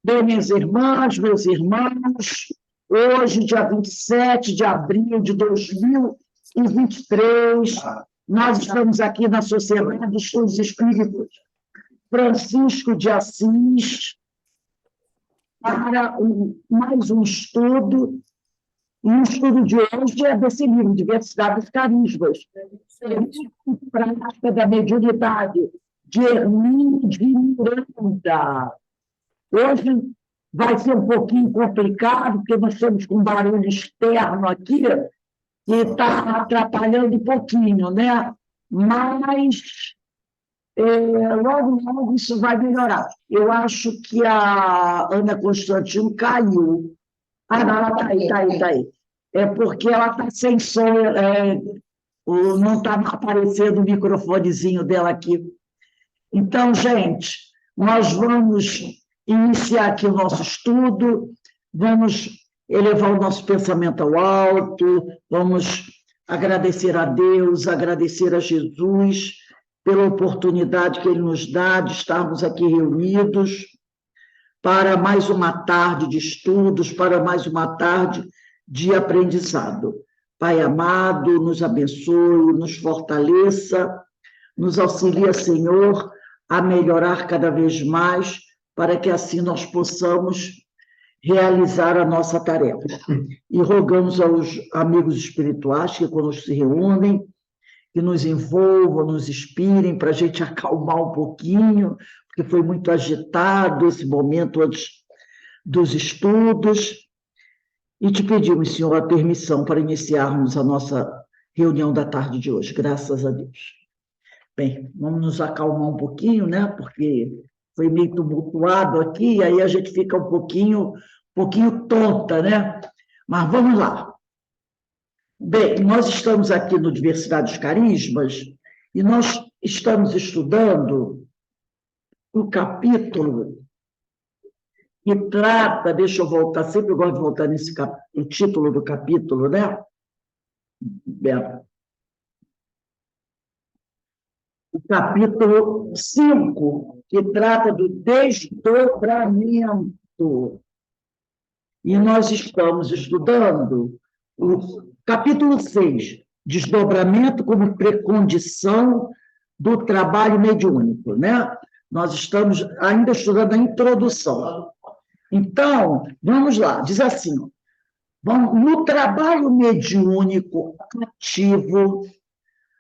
Bem, minhas irmãs, meus irmãos, hoje, dia 27 de abril de 2023, nós estamos aqui na Sociedade dos Estudos Espíritos Francisco de Assis para mais um estudo, e o estudo de hoje é desse livro, Diversidade dos Carismas, Prática da Mediunidade, de Hermínio de Miranda. Hoje vai ser um pouquinho complicado, porque nós estamos com um barulho externo aqui que está atrapalhando um pouquinho, né? Mas logo, logo isso vai melhorar. Eu acho que a Ana Constantino caiu. Ah, não, ela está aí, está aí, está aí. É porque ela está sem som, não está aparecendo o microfonezinho dela aqui. Então, gente, nós vamos iniciar aqui o nosso estudo, vamos elevar o nosso pensamento ao alto, vamos agradecer a Deus, agradecer a Jesus pela oportunidade que Ele nos dá de estarmos aqui reunidos para mais uma tarde de estudos, para mais uma tarde de aprendizado. Pai amado, nos abençoe, nos fortaleça, nos auxilia, Senhor, a melhorar cada vez mais, para que assim nós possamos realizar a nossa tarefa. E rogamos aos amigos espirituais que conosco se reúnem, que nos envolvam, nos inspirem, para a gente acalmar um pouquinho, porque foi muito agitado esse momento antes dos estudos. E te pedimos, Senhor, a permissão para iniciarmos a nossa reunião da tarde de hoje, graças a Deus. Bem, vamos nos acalmar um pouquinho, né? Porque foi meio tumultuado aqui, e aí a gente fica um pouquinho tonta, né? Mas vamos lá. Bem, nós estamos aqui no Diversidade dos Carismas e nós estamos estudando o capítulo que trata, deixa eu voltar, sempre eu gosto de voltar o título do capítulo, né? O capítulo 5, que trata do desdobramento. E nós estamos estudando o capítulo 6, desdobramento como precondição do trabalho mediúnico, né? Nós estamos ainda estudando a introdução. Então, vamos lá, diz assim, no trabalho mediúnico ativo,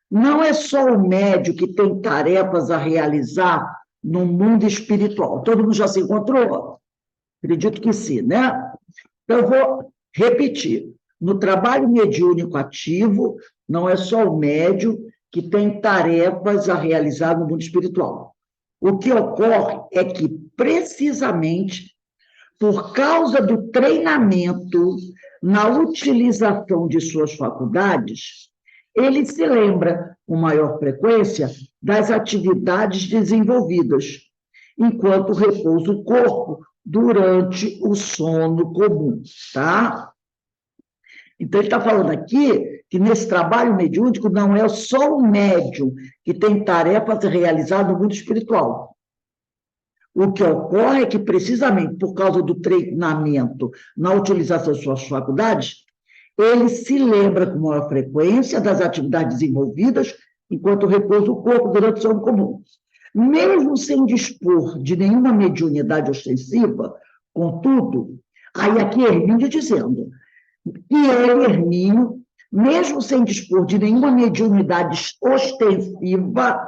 não é só o médium que tem tarefas a realizar no mundo espiritual. Todo mundo já se encontrou? Acredito que sim, né? Então, eu vou repetir. No trabalho mediúnico ativo, não é só o médium que tem tarefas a realizar no mundo espiritual. O que ocorre é que, precisamente, por causa do treinamento na utilização de suas faculdades, ele se lembra, com maior frequência, das atividades desenvolvidas, enquanto repousa o corpo durante o sono comum, tá? Então, ele está falando aqui que nesse trabalho mediúnico não é só o médium que tem tarefas a realizar no mundo espiritual. O que ocorre é que, precisamente por causa do treinamento na utilização de suas faculdades, ele se lembra com maior frequência das atividades desenvolvidas enquanto repousa o corpo durante o sono comum. Mesmo sem dispor de nenhuma mediunidade ostensiva, contudo, aí aqui Hermínio dizendo que ele, Hermínio, mesmo sem dispor de nenhuma mediunidade ostensiva,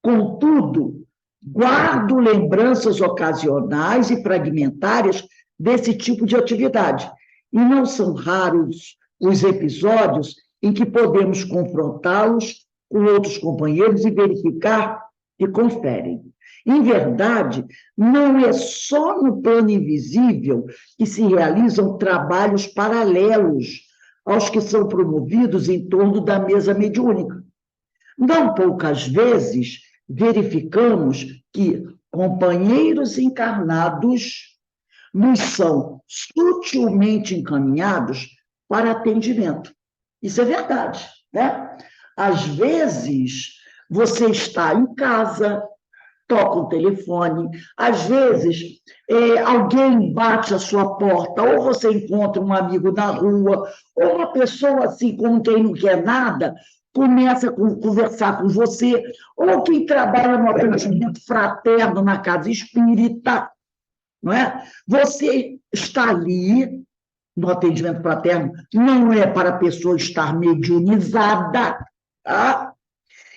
contudo, guardo lembranças ocasionais e fragmentárias desse tipo de atividade. E não são raros os episódios em que podemos confrontá-los com outros companheiros e verificar que conferem. Em verdade, não é só no plano invisível que se realizam trabalhos paralelos aos que são promovidos em torno da mesa mediúnica. Não poucas vezes verificamos que companheiros encarnados nos são sutilmente encaminhados para atendimento. Isso é verdade, né? Às vezes, você está em casa, toca o telefone, às vezes alguém bate a sua porta, ou você encontra um amigo na rua, ou uma pessoa assim, como quem não quer nada, começa a conversar com você, ou quem trabalha no atendimento fraterno na casa espírita, não é? Você está ali no atendimento fraterno, não é para a pessoa estar mediunizada, tá?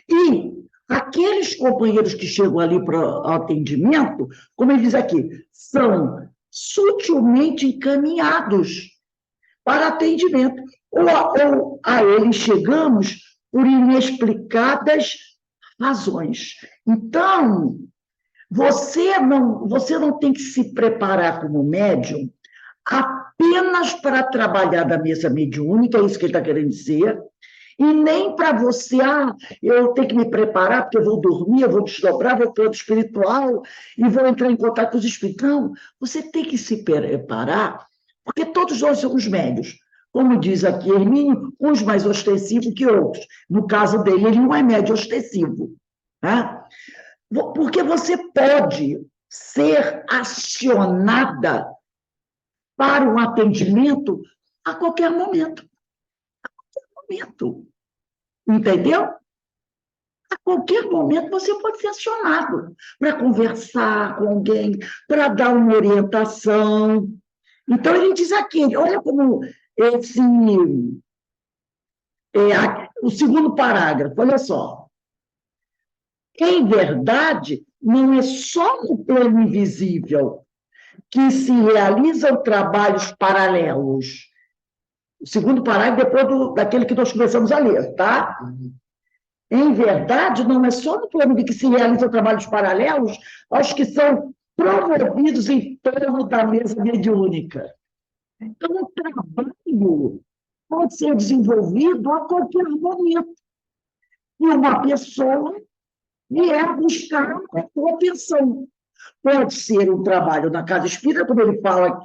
E aqueles companheiros que chegam ali para o atendimento, como ele diz aqui, são sutilmente encaminhados para atendimento. Ou a eles chegamos por inexplicadas razões. Então, você não tem que se preparar como médium apenas para trabalhar da mesa mediúnica, é isso que ele está querendo dizer, e nem para você, eu tenho que me preparar, porque eu vou dormir, eu vou desdobrar, vou para o espiritual e vou entrar em contato com os espíritos. Não, você tem que se preparar, porque todos nós somos médios. Como diz aqui Hermínio, uns mais ostensivos que outros. No caso dele, ele não é médio ostensivo. Tá? Porque você pode ser acionada para um atendimento a qualquer momento. Entendeu? A qualquer momento você pode ser acionado para conversar com alguém, para dar uma orientação. Então, ele diz aqui, olha como o segundo parágrafo, olha só. Em verdade, não é só no plano invisível que se realizam trabalhos paralelos. O segundo parágrafo, depois daquele que nós começamos a ler, tá? Em verdade, não é só no plano de que se realizam trabalhos paralelos aos que são promovidos em torno da mesa mediúnica. Então, o trabalho pode ser desenvolvido a qualquer momento. E uma pessoa vier buscar a sua atenção. Pode ser um trabalho na casa espírita, como ele fala,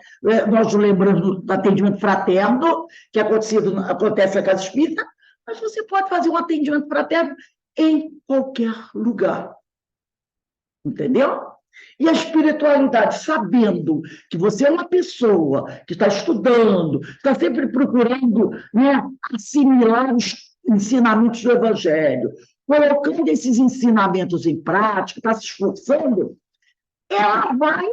nós lembramos do atendimento fraterno, que acontece na casa espírita, mas você pode fazer um atendimento fraterno em qualquer lugar. Entendeu? E a espiritualidade, sabendo que você é uma pessoa que está estudando, está sempre procurando, né, assimilar os ensinamentos do Evangelho, colocando esses ensinamentos em prática, está se esforçando, ela vai.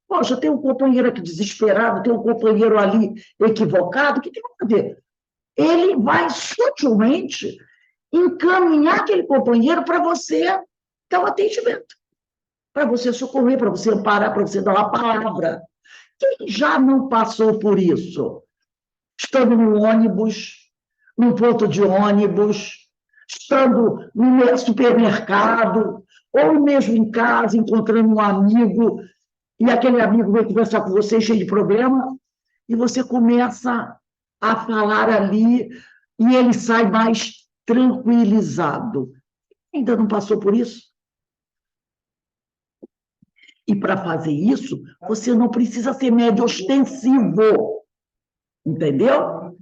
Poxa, tem um companheiro aqui desesperado, tem um companheiro ali equivocado, o que tem a ver? Ele vai sutilmente encaminhar aquele companheiro para você dar um atendimento, para você socorrer, para você amparar, para você dar uma palavra. Quem já não passou por isso? Estando no ônibus, num ponto de ônibus, estando no supermercado, ou mesmo em casa, encontrando um amigo, e aquele amigo vem conversar com você cheio de problema, e você começa a falar ali, e ele sai mais tranquilizado. Ainda não passou por isso? E para fazer isso, você não precisa ser médio ostensivo. Entendeu?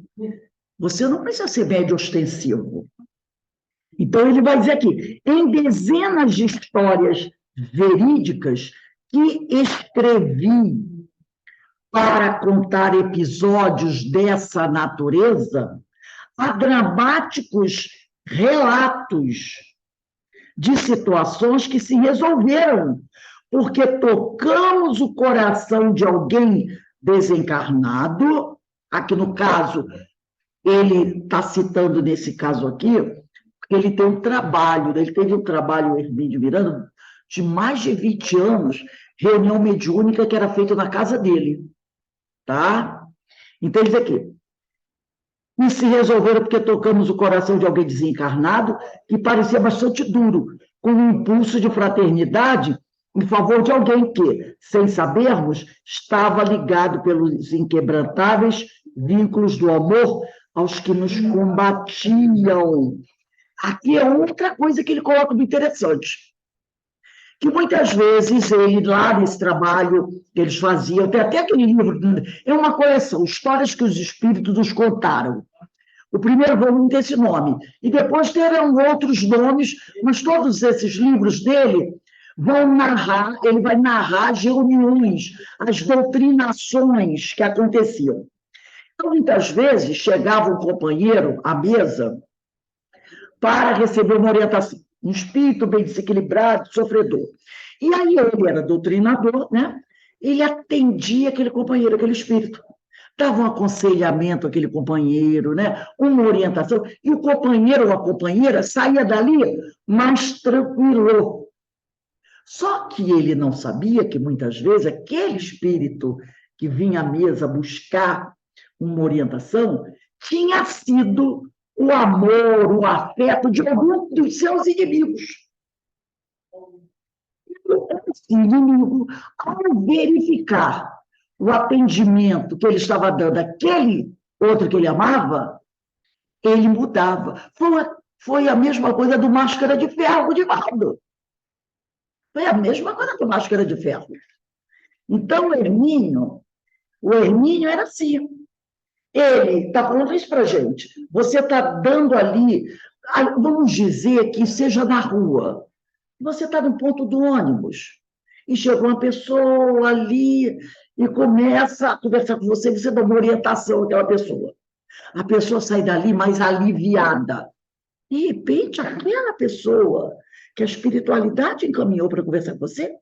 Você não precisa ser médio ostensivo. Então, ele vai dizer aqui, em dezenas de histórias verídicas que escrevi para contar episódios dessa natureza, há dramáticos relatos de situações que se resolveram, porque tocamos o coração de alguém desencarnado, aqui no caso, ele está citando nesse caso aqui, porque ele tem um trabalho, ele teve um trabalho, Hermínio Miranda, de mais de 20 anos, reunião mediúnica que era feita na casa dele, tá? Então, ele diz aqui, e se resolveram porque tocamos o coração de alguém desencarnado que parecia bastante duro, com um impulso de fraternidade em favor de alguém que, sem sabermos, estava ligado pelos inquebrantáveis vínculos do amor aos que nos combatiam. Aqui é outra coisa que ele coloca muito interessante, que muitas vezes ele, lá nesse trabalho que eles faziam, tem até aquele livro, é uma coleção, Histórias que os Espíritos nos contaram. O primeiro volume tem esse nome, e depois terão outros nomes, mas todos esses livros dele Ele vai narrar as reuniões, as doutrinações que aconteciam. Então, muitas vezes, chegava um companheiro à mesa para receber uma orientação, um espírito bem desequilibrado, sofredor. E aí ele era doutrinador, né? Ele atendia aquele companheiro, aquele espírito, dava um aconselhamento àquele companheiro, né? Uma orientação, e o companheiro ou a companheira saía dali mais tranquilo. Só que ele não sabia que, muitas vezes, aquele espírito que vinha à mesa buscar uma orientação tinha sido o amor, o afeto de algum dos seus inimigos. Esse inimigo, ao verificar o atendimento que ele estava dando àquele outro que ele amava, ele mudava. Foi a mesma coisa do Máscara de Ferro, Divaldo. Foi a mesma coisa do Máscara de Ferro. Então, o Hermínio era assim. Ele está falando isso para a gente. Você está dando ali, vamos dizer que seja na rua. Você está no ponto do ônibus e chegou uma pessoa ali e começa a conversar com você, você dá uma orientação àquela pessoa. A pessoa sai dali mais aliviada. De repente, aquela pessoa que a espiritualidade encaminhou para conversar com você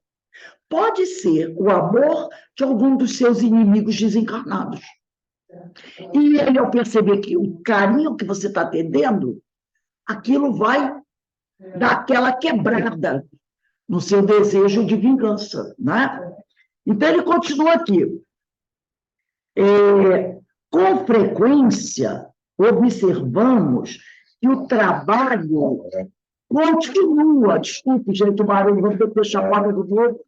pode ser o amor de algum dos seus inimigos desencarnados. E ele, ao perceber que o carinho que você está atendendo, aquilo vai dar aquela quebrada no seu desejo de vingança, né? Então, ele continua aqui. Com frequência, observamos que o trabalho continua. Desculpe, gente, o barulho, vamos ter que fechar a porta do novo,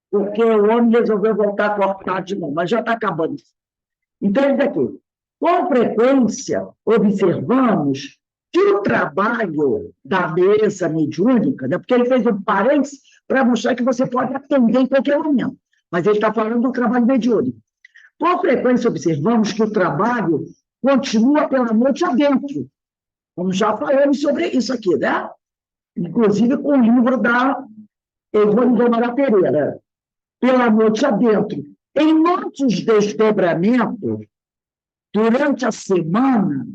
porque o homem resolveu voltar a cortar de novo, mas já está acabando. Então, ele diz aqui, com frequência, observamos que o trabalho da mesa mediúnica, né, porque ele fez um parênteses para mostrar que você pode atender em qualquer momento, mas ele está falando do trabalho mediúnico. Com frequência, observamos que o trabalho continua pela noite adentro, como já falamos sobre isso aqui, né? Inclusive com o livro da Evone Pereira, pela noite adentro. Em nossos desdobramentos, durante a semana,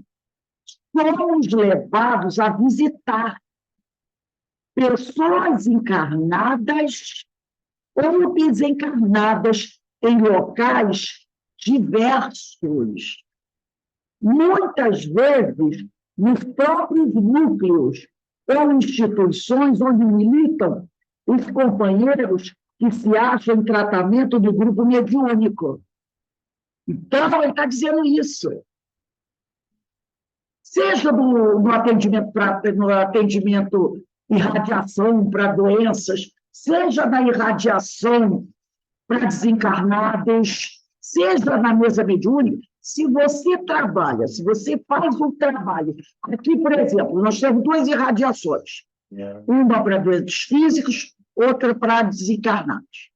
somos levados a visitar pessoas encarnadas ou desencarnadas em locais diversos. Muitas vezes, nos próprios núcleos ou instituições onde militam os companheiros que se acham em tratamento do grupo mediúnico. Então, ele está dizendo isso. Seja no atendimento irradiação para doenças, seja na irradiação para desencarnados, seja na mesa mediúnica, se você trabalha, se você faz um trabalho. Aqui, por exemplo, nós temos duas irradiações. Uma para doentes físicos, outra para desencarnados.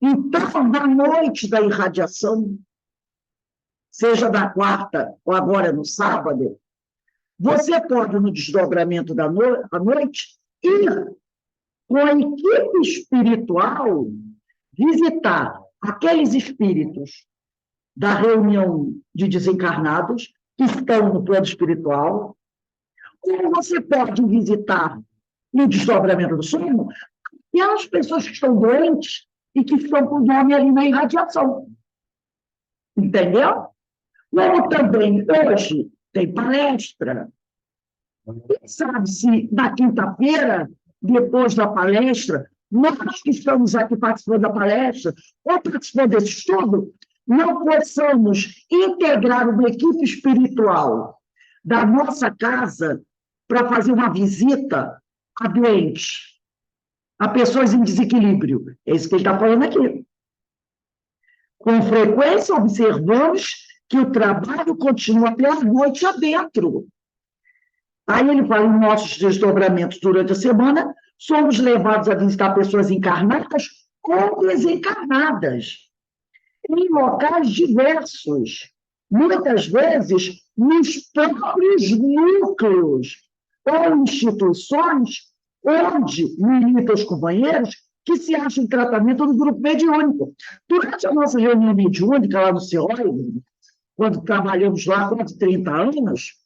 Então, na noite da irradiação, seja na quarta ou agora no sábado, você pode, no desdobramento da noite, ir com a equipe espiritual visitar aqueles espíritos da reunião de desencarnados que estão no plano espiritual, ou você pode visitar no desdobramento do sono aquelas pessoas que estão doentes e que estão com o nome ali na irradiação. Entendeu? Como também hoje tem palestra. Quem sabe se na quinta-feira, depois da palestra, nós que estamos aqui participando da palestra, ou participando desse estudo, não possamos integrar uma equipe espiritual da nossa casa para fazer uma visita a doentes, a pessoas em desequilíbrio. É isso que ele está falando aqui. Com frequência, observamos que o trabalho continua pela noite adentro. Aí ele fala, em nossos desdobramentos durante a semana, somos levados a visitar pessoas encarnadas ou desencarnadas, em locais diversos, muitas vezes nos próprios núcleos ou instituições onde militam os companheiros que se acham em tratamento do grupo mediúnico. Durante a nossa reunião mediúnica lá no CEOI, quando trabalhamos lá há quase 30 anos,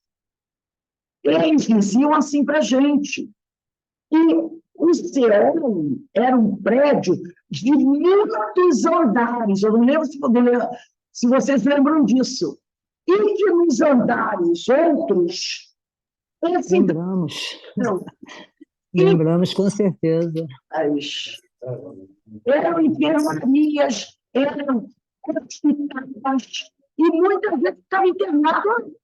eles diziam assim para a gente. E o CEOI era um prédio de muitos andares. Eu não lembro se vocês lembram disso. E que nos andares outros... Lembramos. Lembramos, com certeza. Eram enfermarias, eram hospitais, e muitas vezes ficava internado.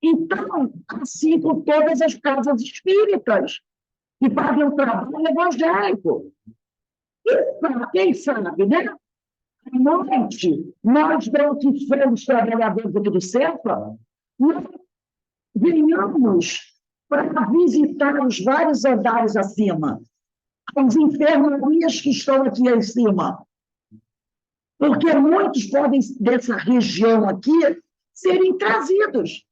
Então, assim com todas as casas espíritas, que fazem o trabalho evangélico. E, para quem sabe, né? À noite, nós que somos trabalhadores aqui do CEPA, nós venhamos para visitar os vários andares acima, as enfermarias que estão aqui em cima. Porque muitos podem, dessa região aqui, serem trazidos.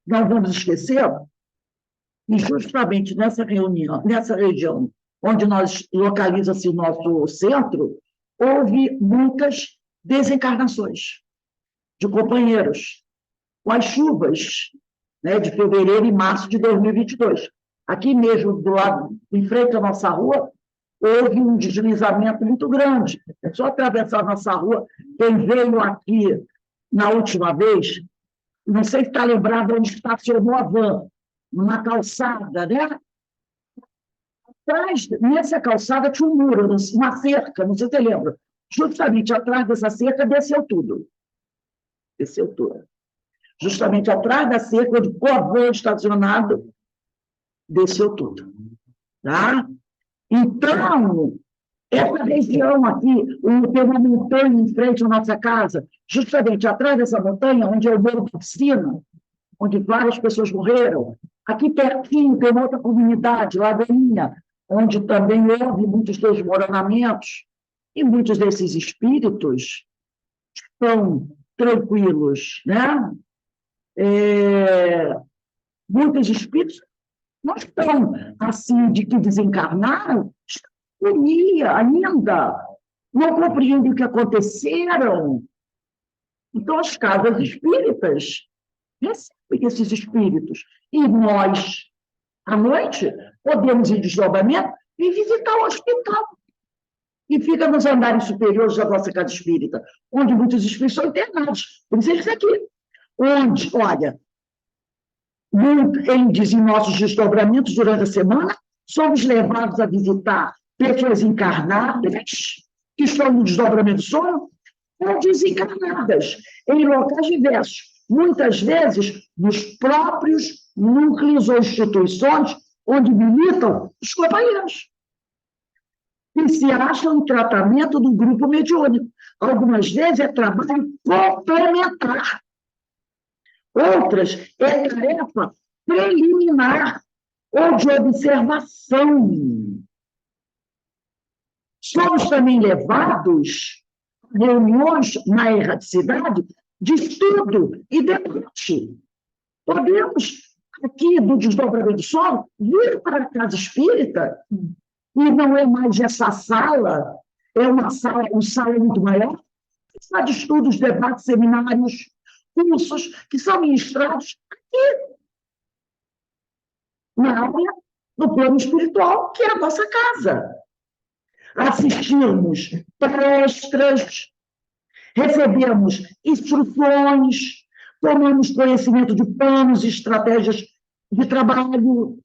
Não vamos esquecer, e justamente nessa reunião, nessa região onde nós localiza-se o nosso centro, houve muitas desencarnações de companheiros, com as chuvas, né, de fevereiro e março de 2022. Aqui mesmo, do lado, em frente à nossa rua, houve um deslizamento muito grande. É só atravessar a nossa rua. Quem veio aqui na última vez, não sei se está lembrado onde estacionou a van, numa calçada, né? Atrás, nessa calçada tinha um muro, uma cerca, não sei se você lembra. Justamente atrás dessa cerca desceu tudo. Desceu tudo. Justamente atrás da cerca, onde o avô estacionado, desceu tudo. Tá? Então, essa região aqui, tem uma montanha em frente à nossa casa, justamente atrás dessa montanha, onde é o Morro da Piscina, onde várias pessoas morreram. Aqui pertinho tem uma outra comunidade, Lagoinha, onde também houve muitos desmoronamentos, e muitos desses espíritos estão tranquilos, né? Muitos espíritos não estão assim de que desencarnaram, agonia ainda, não compreendem o que aconteceram. Então, as casas espíritas recebem esses espíritos. E nós, à noite, podemos ir de desdobramento e visitar o hospital. E fica nos andares superiores da nossa casa espírita, onde muitos espíritos são internados. Por isso eles aqui. Onde, olha, em nossos desdobramentos durante a semana, somos levados a visitar pessoas encarnadas, que estão no desdobramento do sono, ou desencarnadas, em locais diversos. Muitas vezes, nos próprios núcleos ou instituições onde militam os companheiros. E se acham em tratamento do grupo mediúnico. Algumas vezes é trabalho complementar. Outras é tarefa preliminar ou de observação. Somos também levados a reuniões na erraticidade de estudo e debate. Podemos, aqui do desdobramento do sono, vir para a casa espírita, e não é mais essa sala, é uma sala, muito maior, sala de estudos, debates, seminários, cursos que são ministrados aqui, na área, no plano espiritual, que é a nossa casa. Assistimos palestras, recebemos instruções, tomamos conhecimento de planos e estratégias de trabalho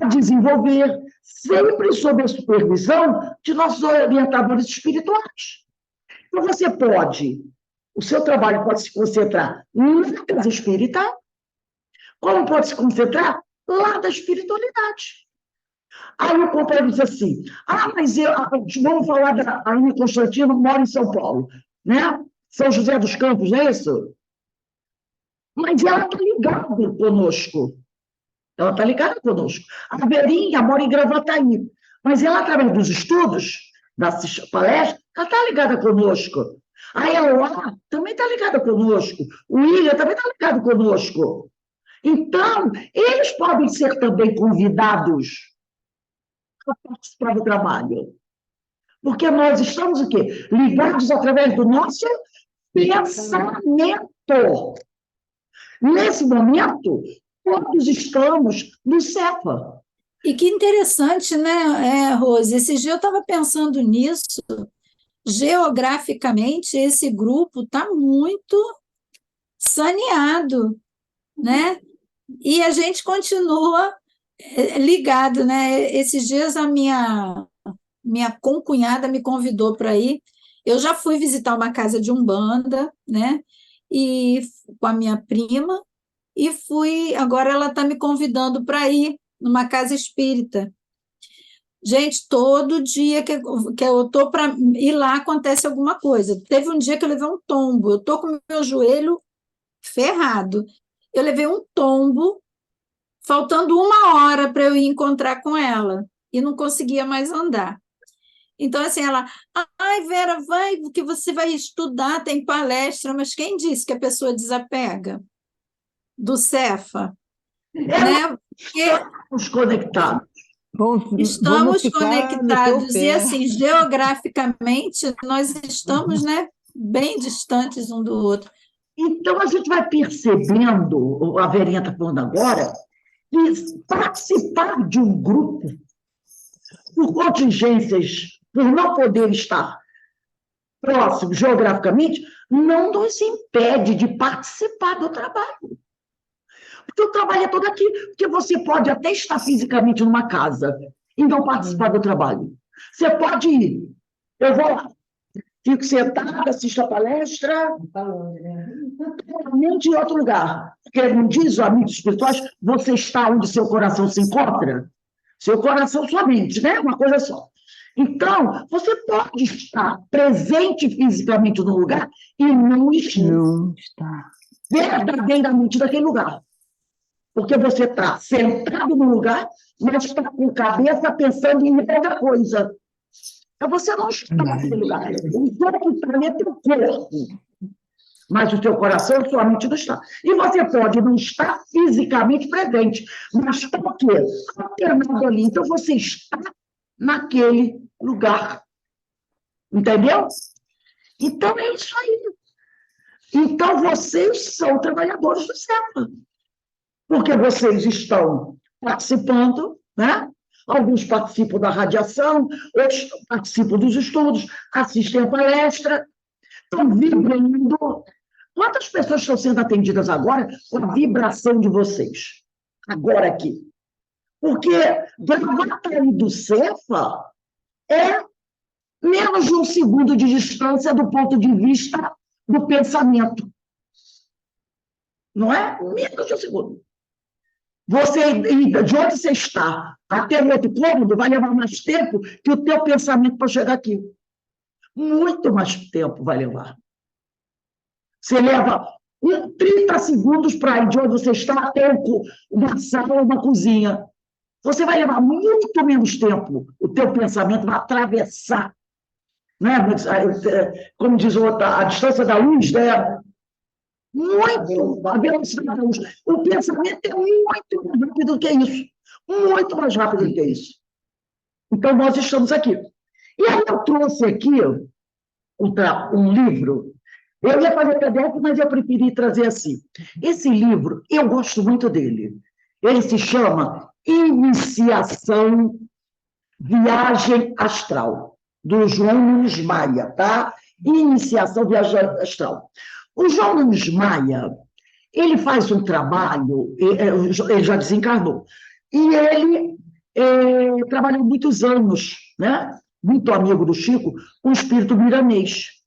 a desenvolver, sempre sob a supervisão de nossos orientadores espirituais. Então, o seu trabalho pode se concentrar na casa espírita, como pode se concentrar lá da espiritualidade. Aí o companheiro diz assim, mas vamos falar da Aline Constantino, mora em São Paulo, né? São José dos Campos, não é isso? Mas ela está ligada conosco. Ela está ligada conosco. A Verinha mora em Gravataí, mas ela, através dos estudos, das palestras, ela está ligada conosco. A Eloá também está ligada conosco. O William também está ligado conosco. Então, eles podem ser também convidados a participar do trabalho. Porque nós estamos o quê? Ligados através do nosso pensamento. Nesse momento, todos estamos no Cefa. E que interessante, né, Rose? Esse dia eu estava pensando nisso. Geograficamente, esse grupo está muito saneado, né? E a gente continua ligado, né? Esses dias a minha concunhada me convidou para ir. Eu já fui visitar uma casa de Umbanda, né? E com a minha prima, e fui. Agora ela está me convidando para ir numa casa espírita. Gente, todo dia que eu estou para ir lá acontece alguma coisa. Teve um dia que eu levei um tombo, eu estou com o meu joelho ferrado. Eu levei um tombo, faltando 1 hora para eu ir encontrar com ela, e não conseguia mais andar. Então, assim, ela, ai, Vera, vai, que você vai estudar, tem palestra, mas quem disse que a pessoa desapega do Cefa? Né? Porque Estamos conectados. Vamos estamos ficar no teu conectados e, pé. assim, geograficamente, nós estamos, né, bem distantes um do outro. Então, a gente vai percebendo, a Verinha está falando agora, que participar de um grupo, por contingências, por não poder estar próximo geograficamente, não nos impede de participar do trabalho. Porque o trabalho é todo aqui, porque você pode até estar fisicamente numa casa e não participar do trabalho. Você pode ir, eu vou lá, fico sentada, assisto a palestra, totalmente em outro lugar. Porque não diz, amigos espirituais, você está onde seu coração se encontra? Seu coração, sua mente, né? Uma coisa só. Então, você pode estar presente fisicamente no lugar e não estar verdadeiramente naquele lugar. Porque você está sentado no lugar, mas está com a cabeça pensando em outra coisa. Então, você não está naquele lugar. O corpo está ali é teu corpo. Mas o teu coração, sua mente não está. E você pode não estar fisicamente presente, mas por quê? Alternado ali. Então, você está naquele lugar. Entendeu? Então, é isso aí. Então, vocês são trabalhadores do Cefa. Porque vocês estão participando, né? Alguns participam da radiação, outros participam dos estudos, assistem a palestra, estão vibrando. Quantas pessoas estão sendo atendidas agora com a vibração de vocês? Agora aqui. Porque gravata aí do Cefa é menos de 1 segundo de distância do ponto de vista do pensamento. Não é? Menos de 1 segundo. Você, de onde você está até o outro cômodo, vai levar mais tempo que o teu pensamento para chegar aqui. Muito mais tempo vai levar. Você leva 30 segundos para ir de onde você está até uma sala ou uma cozinha. Você vai levar muito menos tempo. O teu pensamento vai atravessar. Né? Como diz o outro, a distância da luz, né? Muito, a velocidade da luz. O pensamento é muito mais rápido do que isso. Muito mais rápido do que isso. Então, nós estamos aqui. E aí eu trouxe aqui um livro. Eu ia fazer PDF, mas eu preferi trazer assim. Esse livro, eu gosto muito dele. Ele se chama Iniciação Viagem Astral, do João Nunes Maia, tá? Iniciação Viagem Astral. O João Nunes Maia, ele faz um trabalho, ele já desencarnou, e ele trabalhou muitos anos, né? Muito amigo do Chico, com o espírito miranês.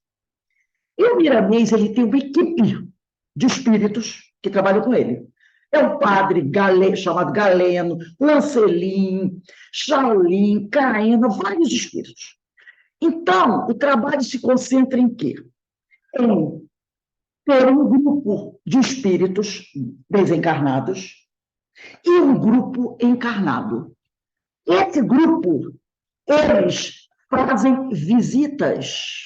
E o miranês, ele tem uma equipe de espíritos que trabalham com ele. É um padre chamado Galeno, Lancelim, Shaolin, Caena, vários espíritos. Então, o trabalho se concentra em quê? Em ter um grupo de espíritos desencarnados e um grupo encarnado. Esse grupo, eles fazem visitas.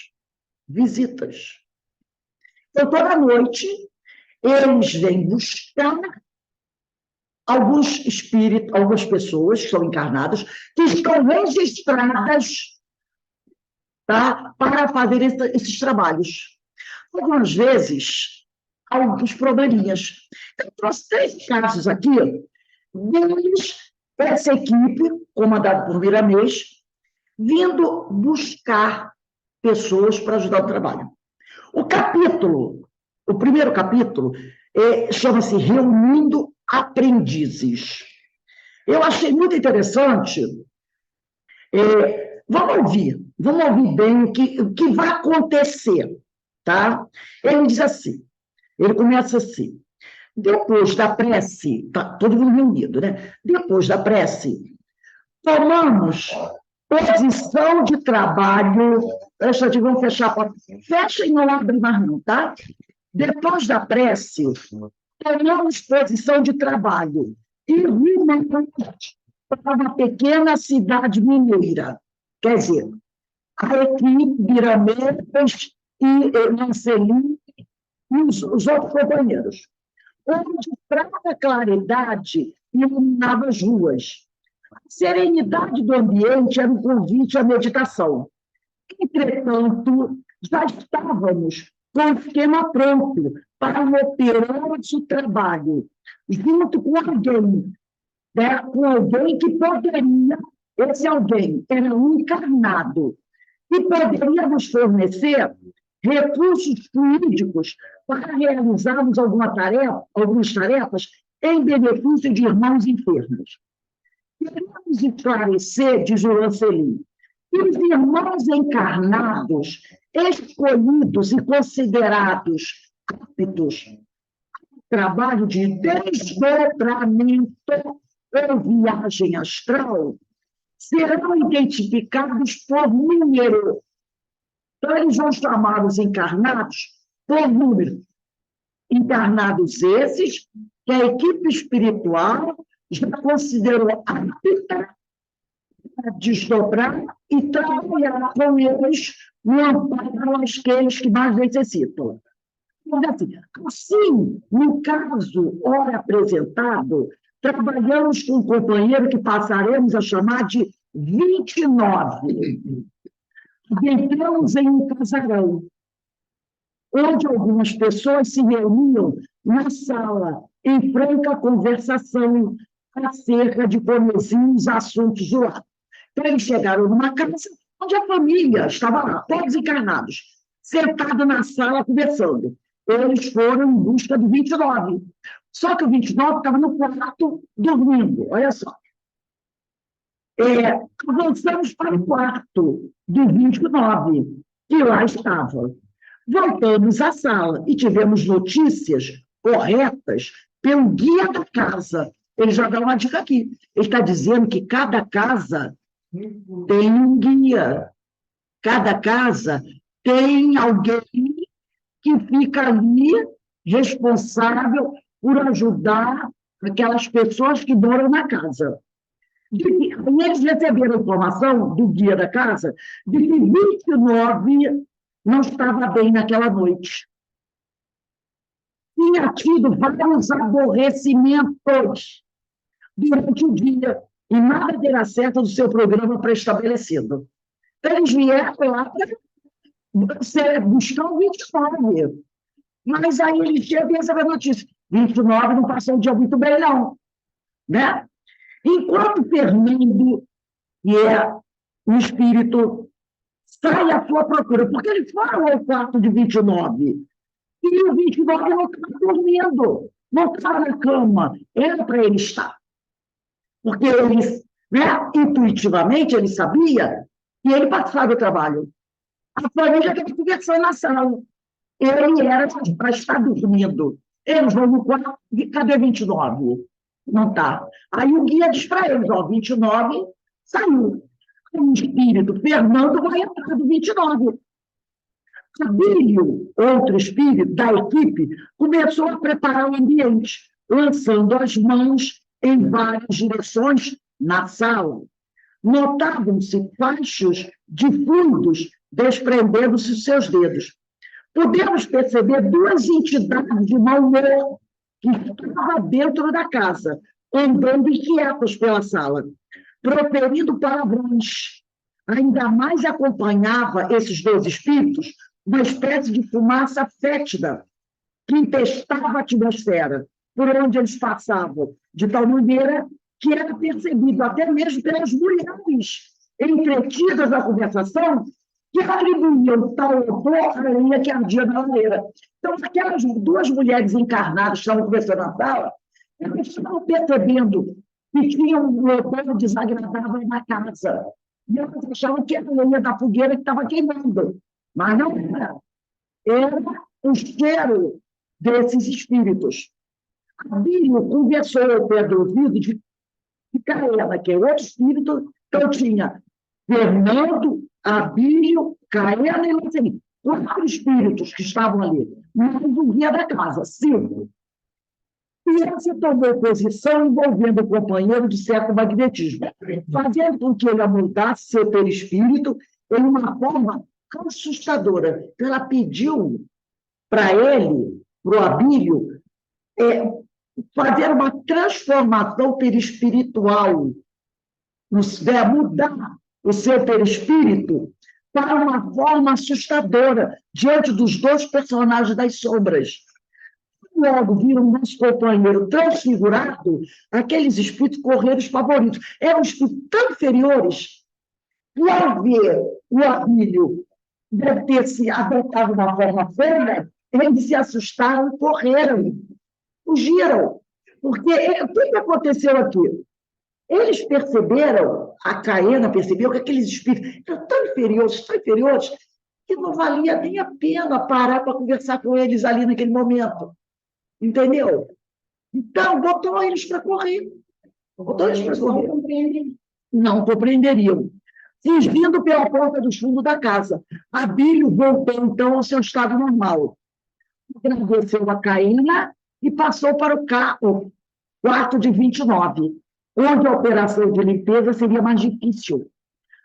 Então, toda noite, eles vêm buscar alguns espíritos, algumas pessoas que são encarnadas, que estão registradas, tá, para fazer esses trabalhos. Algumas vezes, alguns probleminhas. Eu trouxe 3 casos aqui, deles, essa equipe, comandada por Miramês, vindo buscar pessoas para ajudar o trabalho. O primeiro capítulo, chama-se Reunindo Aprendizes. Eu achei muito interessante. Vamos ouvir bem o que vai acontecer, tá? Ele diz assim, ele começa assim, depois da prece, tá todo mundo reunido, né? Depois da prece, tomamos posição de trabalho. Vamos fechar a porta. Fecha e não abre mais não, tá? Depois da prece, tomamos posição de trabalho e rumamos para uma pequena cidade mineira. Quer dizer, a equipe, Miramês e Lancelin e os outros companheiros, onde prata claridade iluminava as ruas. A serenidade do ambiente era um convite à meditação. Entretanto, já estávamos com o esquema pronto para um operoso trabalho, junto com alguém, né? Com alguém que poderia, esse alguém era um encarnado, que poderia nos fornecer recursos fluídicos para realizarmos algumas tarefas em benefício de irmãos enfermos. Queremos esclarecer, diz o Lancelin, que os irmãos encarnados, escolhidos e considerados aptos ao trabalho de desdobramento ou viagem astral, serão identificados por número. Então, eles vão chamar os encarnados por número. Encarnados esses que a equipe espiritual já considerou apta a desdobrar e trabalhar com eles no amparo àqueles que mais necessitam. Assim, no caso ora apresentado, trabalhamos com um companheiro que passaremos a chamar de 29. Entramos em um casarão, onde algumas pessoas se reuniam na sala, em franca conversação acerca de comezinhos assuntos do lar. Então, eles chegaram numa casa onde a família estava lá, todos encarnados, sentados na sala conversando. Eles foram em busca do 29. Só que o 29 estava no quarto dormindo, olha só. Avançamos para o quarto do 29, que lá estava. Voltamos à sala e tivemos notícias corretas pelo guia da casa. Ele já dá uma dica aqui. Ele está dizendo que cada casa tem um guia. Cada casa tem alguém que fica ali responsável por ajudar aquelas pessoas que moram na casa. E eles receberam a informação do guia da casa de que 29 não estava bem naquela noite. Tinha tido vários aborrecimentos durante o dia e nada terá certo do seu programa pré-estabelecido. Então, eles vieram lá para buscar o 29. Mas aí eles chegam e recebem a notícia. 29 não passou um dia muito bem, não. Né? Enquanto Fernando, que é um espírito, sai à sua procura, porque eles foram ao quarto de 29, e o 29 não estava dormindo, não estava na cama, era para ele estar. Porque ele, né, intuitivamente, ele sabia que ele participava do trabalho. A família estava conversando na sala. Ele era para estar dormindo. Eles vão no quarto, cadê 29? Não está. Aí o guia diz para eles, 29 saiu. O espírito, Fernando, vai entrar do 29. Abílio, outro espírito da equipe, começou a preparar o ambiente, lançando as mãos em várias direções na sala. Notavam-se fachos de fluidos desprendendo-se dos seus dedos. Podemos perceber 2 entidades de mau humor que estavam dentro da casa, andando inquietos pela sala, proferindo palavrões. Ainda mais acompanhava esses dois espíritos uma espécie de fumaça fétida que empestava a atmosfera por onde eles passavam, de tal maneira que era percebido até mesmo pelas mulheres entretidas na conversação, que atribuíam tal odor à lenha que ardia na lareira. Então, aquelas duas mulheres encarnadas que estavam conversando na sala, elas estavam percebendo que tinha um odor desagradável na casa. E elas achavam que era a lenha da fogueira que estava queimando. Mas não era. Era o cheiro desses espíritos. Abílio conversou ao pé do ouvido de Caena, que é outro espírito, então tinha Fernando, Abílio, Caena e Lancelin. 4 espíritos que estavam ali, mas o guia da casa, 5. E ele se tomou posição envolvendo o companheiro de certo magnetismo, fazendo com que ele amoldasse seu perispírito em uma forma assustadora. Ela pediu para ele, para o Abílio, fazer uma transformação perispiritual, mudar o seu perispírito para uma forma assustadora diante dos 2 personagens das sombras. Logo viram nosso companheiro transfigurado, aqueles espíritos correram os favoritos. Eram espíritos tão inferiores que, ao ver o Abílio deve ter se adotado uma forma feia, eles se assustaram e correram, fugiram. Porque o que aconteceu aqui? Eles perceberam, a Caena percebeu que aqueles espíritos eram tão inferiores, que não valia nem a pena parar para conversar com eles ali naquele momento. Entendeu? Então, botou eles para correr. Não compreenderiam. Fugindo pela porta dos fundos da casa. Abílio voltou, então, ao seu estado normal. Agradeceu a Caena e passou para o quarto de 29, onde a operação de limpeza seria mais difícil.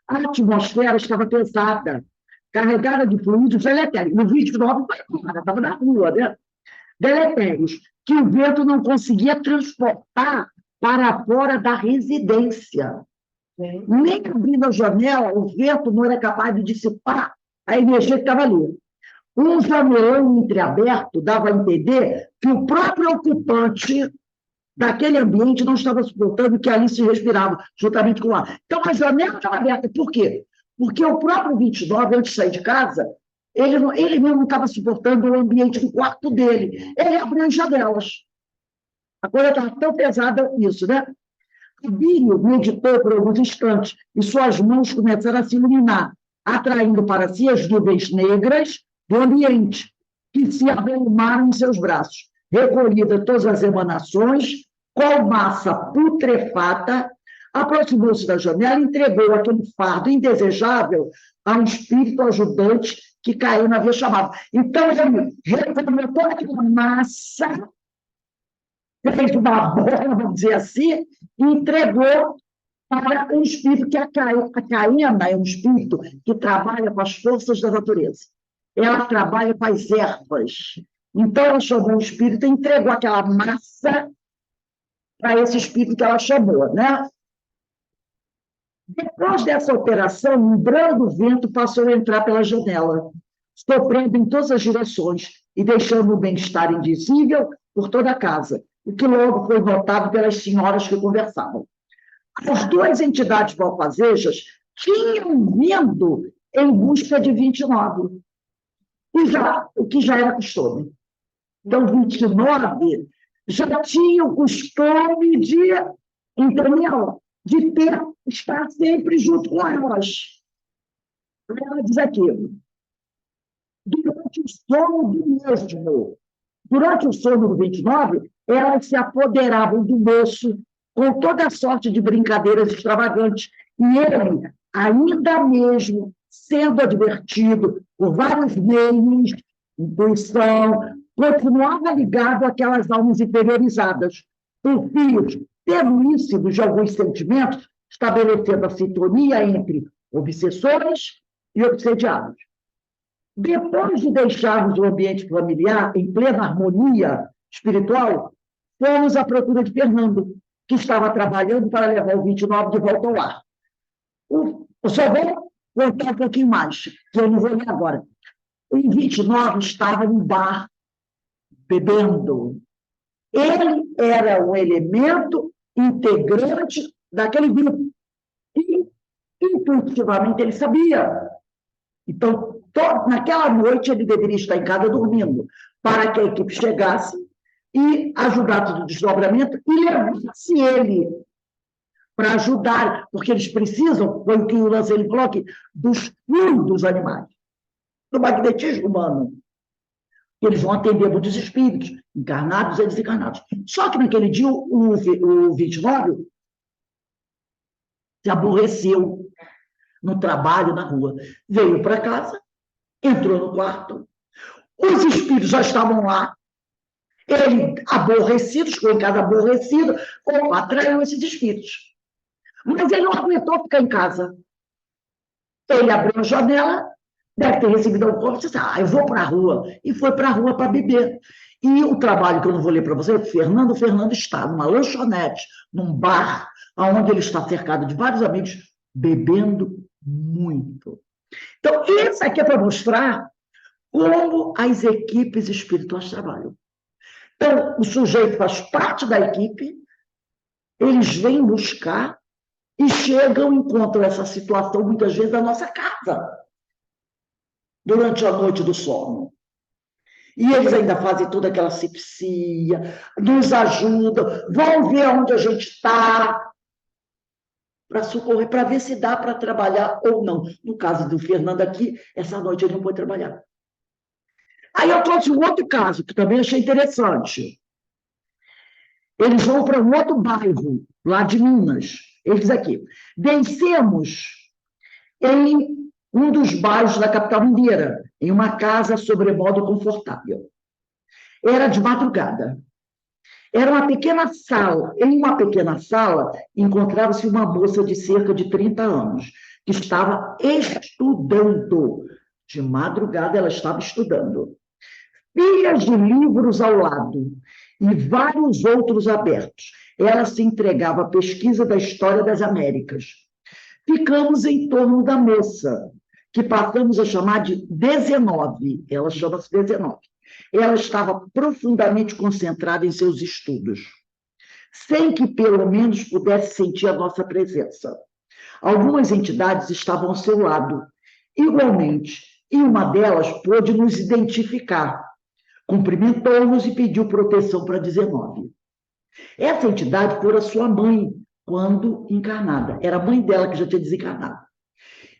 A atmosfera estava pesada, carregada de fluidos deletérios. No 29, estava na rua, né? Deletérios, que o vento não conseguia transportar para fora da residência. Nem abrindo a janela, o vento não era capaz de dissipar a energia que estava ali. Um janelão entreaberto dava a entender que o próprio ocupante daquele ambiente não estava suportando que ali se respirava, juntamente com o ar. Então, a janela estava aberta. Por quê? Porque o próprio 29, antes de sair de casa, ele mesmo não estava suportando o ambiente do quarto dele. Ele abriu as janelas. A coisa estava tão pesada isso, né? Abílio meditou por alguns instantes e suas mãos começaram a se iluminar, atraindo para si as nuvens negras do ambiente, que se arrumaram em seus braços. Recolhidas todas as emanações, qual massa putrefata, aproximou-se da janela e entregou aquele fardo indesejável a um espírito ajudante que Caena havia chamado. Então, ele recolheu toda aquela massa, fez uma bola, vamos dizer assim, e entregou para um espírito que a Caena é um espírito que trabalha com as forças da natureza. Ela trabalha com as ervas. Então, ela chamou o espírito e entregou aquela massa para esse espírito que ela chamou, né? Depois dessa operação, um brando vento passou a entrar pela janela, soprando em todas as direções e deixando o bem-estar indizível por toda a casa, o que logo foi notado pelas senhoras que conversavam. As 2 entidades malfazejas tinham vindo em busca de 29, o que já era costume. Então, 29 já tinha o costume de, entendeu? De estar sempre junto com elas. Ela diz aqui, durante o sono do 29, elas se apoderavam do moço com toda a sorte de brincadeiras extravagantes, e ele, ainda mesmo sendo advertido por vários meios, intuição, continuava ligado àquelas almas inferiorizadas, por fios tenuíssimos de alguns sentimentos, estabelecendo a sintonia entre obsessores e obsediados. Depois de deixarmos o ambiente familiar em plena harmonia espiritual, fomos à procura de Fernando, que estava trabalhando para levar o 29 de volta ao ar. Eu só vou contar um pouquinho mais, que eu não vou ler agora. O 29 estava no bar, bebendo. Ele era um elemento integrante daquele grupo. E, intuitivamente, ele sabia. Então, naquela noite, ele deveria estar em casa dormindo, para que a equipe chegasse e ajudasse no desdobramento e levasse ele para ajudar, porque eles precisam, foi o que o Lance ele falou aqui, dos fluidos dos animais, do magnetismo humano. Eles vão atender muitos espíritos, encarnados e desencarnados. Só que naquele dia, o 29 se aborreceu no trabalho, na rua. Veio para casa, entrou no quarto, os espíritos já estavam lá, ele aborrecido, ficou em casa aborrecido, atraiu esses espíritos. Mas ele não aguentou ficar em casa. Ele abriu a janela, deve ter recebido um corpo, e disse, eu vou para a rua. E foi para a rua para beber. E o trabalho que eu não vou ler para você, o Fernando está numa lanchonete, num bar, onde ele está cercado de vários amigos, bebendo muito. Então, isso aqui é para mostrar como as equipes espirituais trabalham. Então, o sujeito faz parte da equipe, eles vêm buscar e chegam e encontram essa situação, muitas vezes, na nossa casa, durante a noite do sono. E eles ainda fazem toda aquela asepsia, nos ajudam, vão ver onde a gente está, para socorrer, para ver se dá para trabalhar ou não. No caso do Fernando aqui, essa noite ele não pôde trabalhar. Aí eu trouxe um outro caso, que também achei interessante. Eles vão para um outro bairro, lá de Minas. Eles aqui. Descemos em um dos bairros da capital mineira, em uma casa sobremodo confortável. Era de madrugada. Era uma pequena sala. Em uma pequena sala, encontrava-se uma moça de cerca de 30 anos, que estava estudando. De madrugada, ela estava estudando. Pilhas de livros ao lado e vários outros abertos. Ela se entregava à pesquisa da história das Américas. Ficamos em torno da moça, que passamos a chamar de 19. Ela chama-se 19. Ela estava profundamente concentrada em seus estudos, sem que pelo menos pudesse sentir a nossa presença. Algumas entidades estavam ao seu lado, igualmente, e uma delas pôde nos identificar. Cumprimentou-nos e pediu proteção para 19. Essa entidade fora sua mãe, quando encarnada. Era a mãe dela que já tinha desencarnado.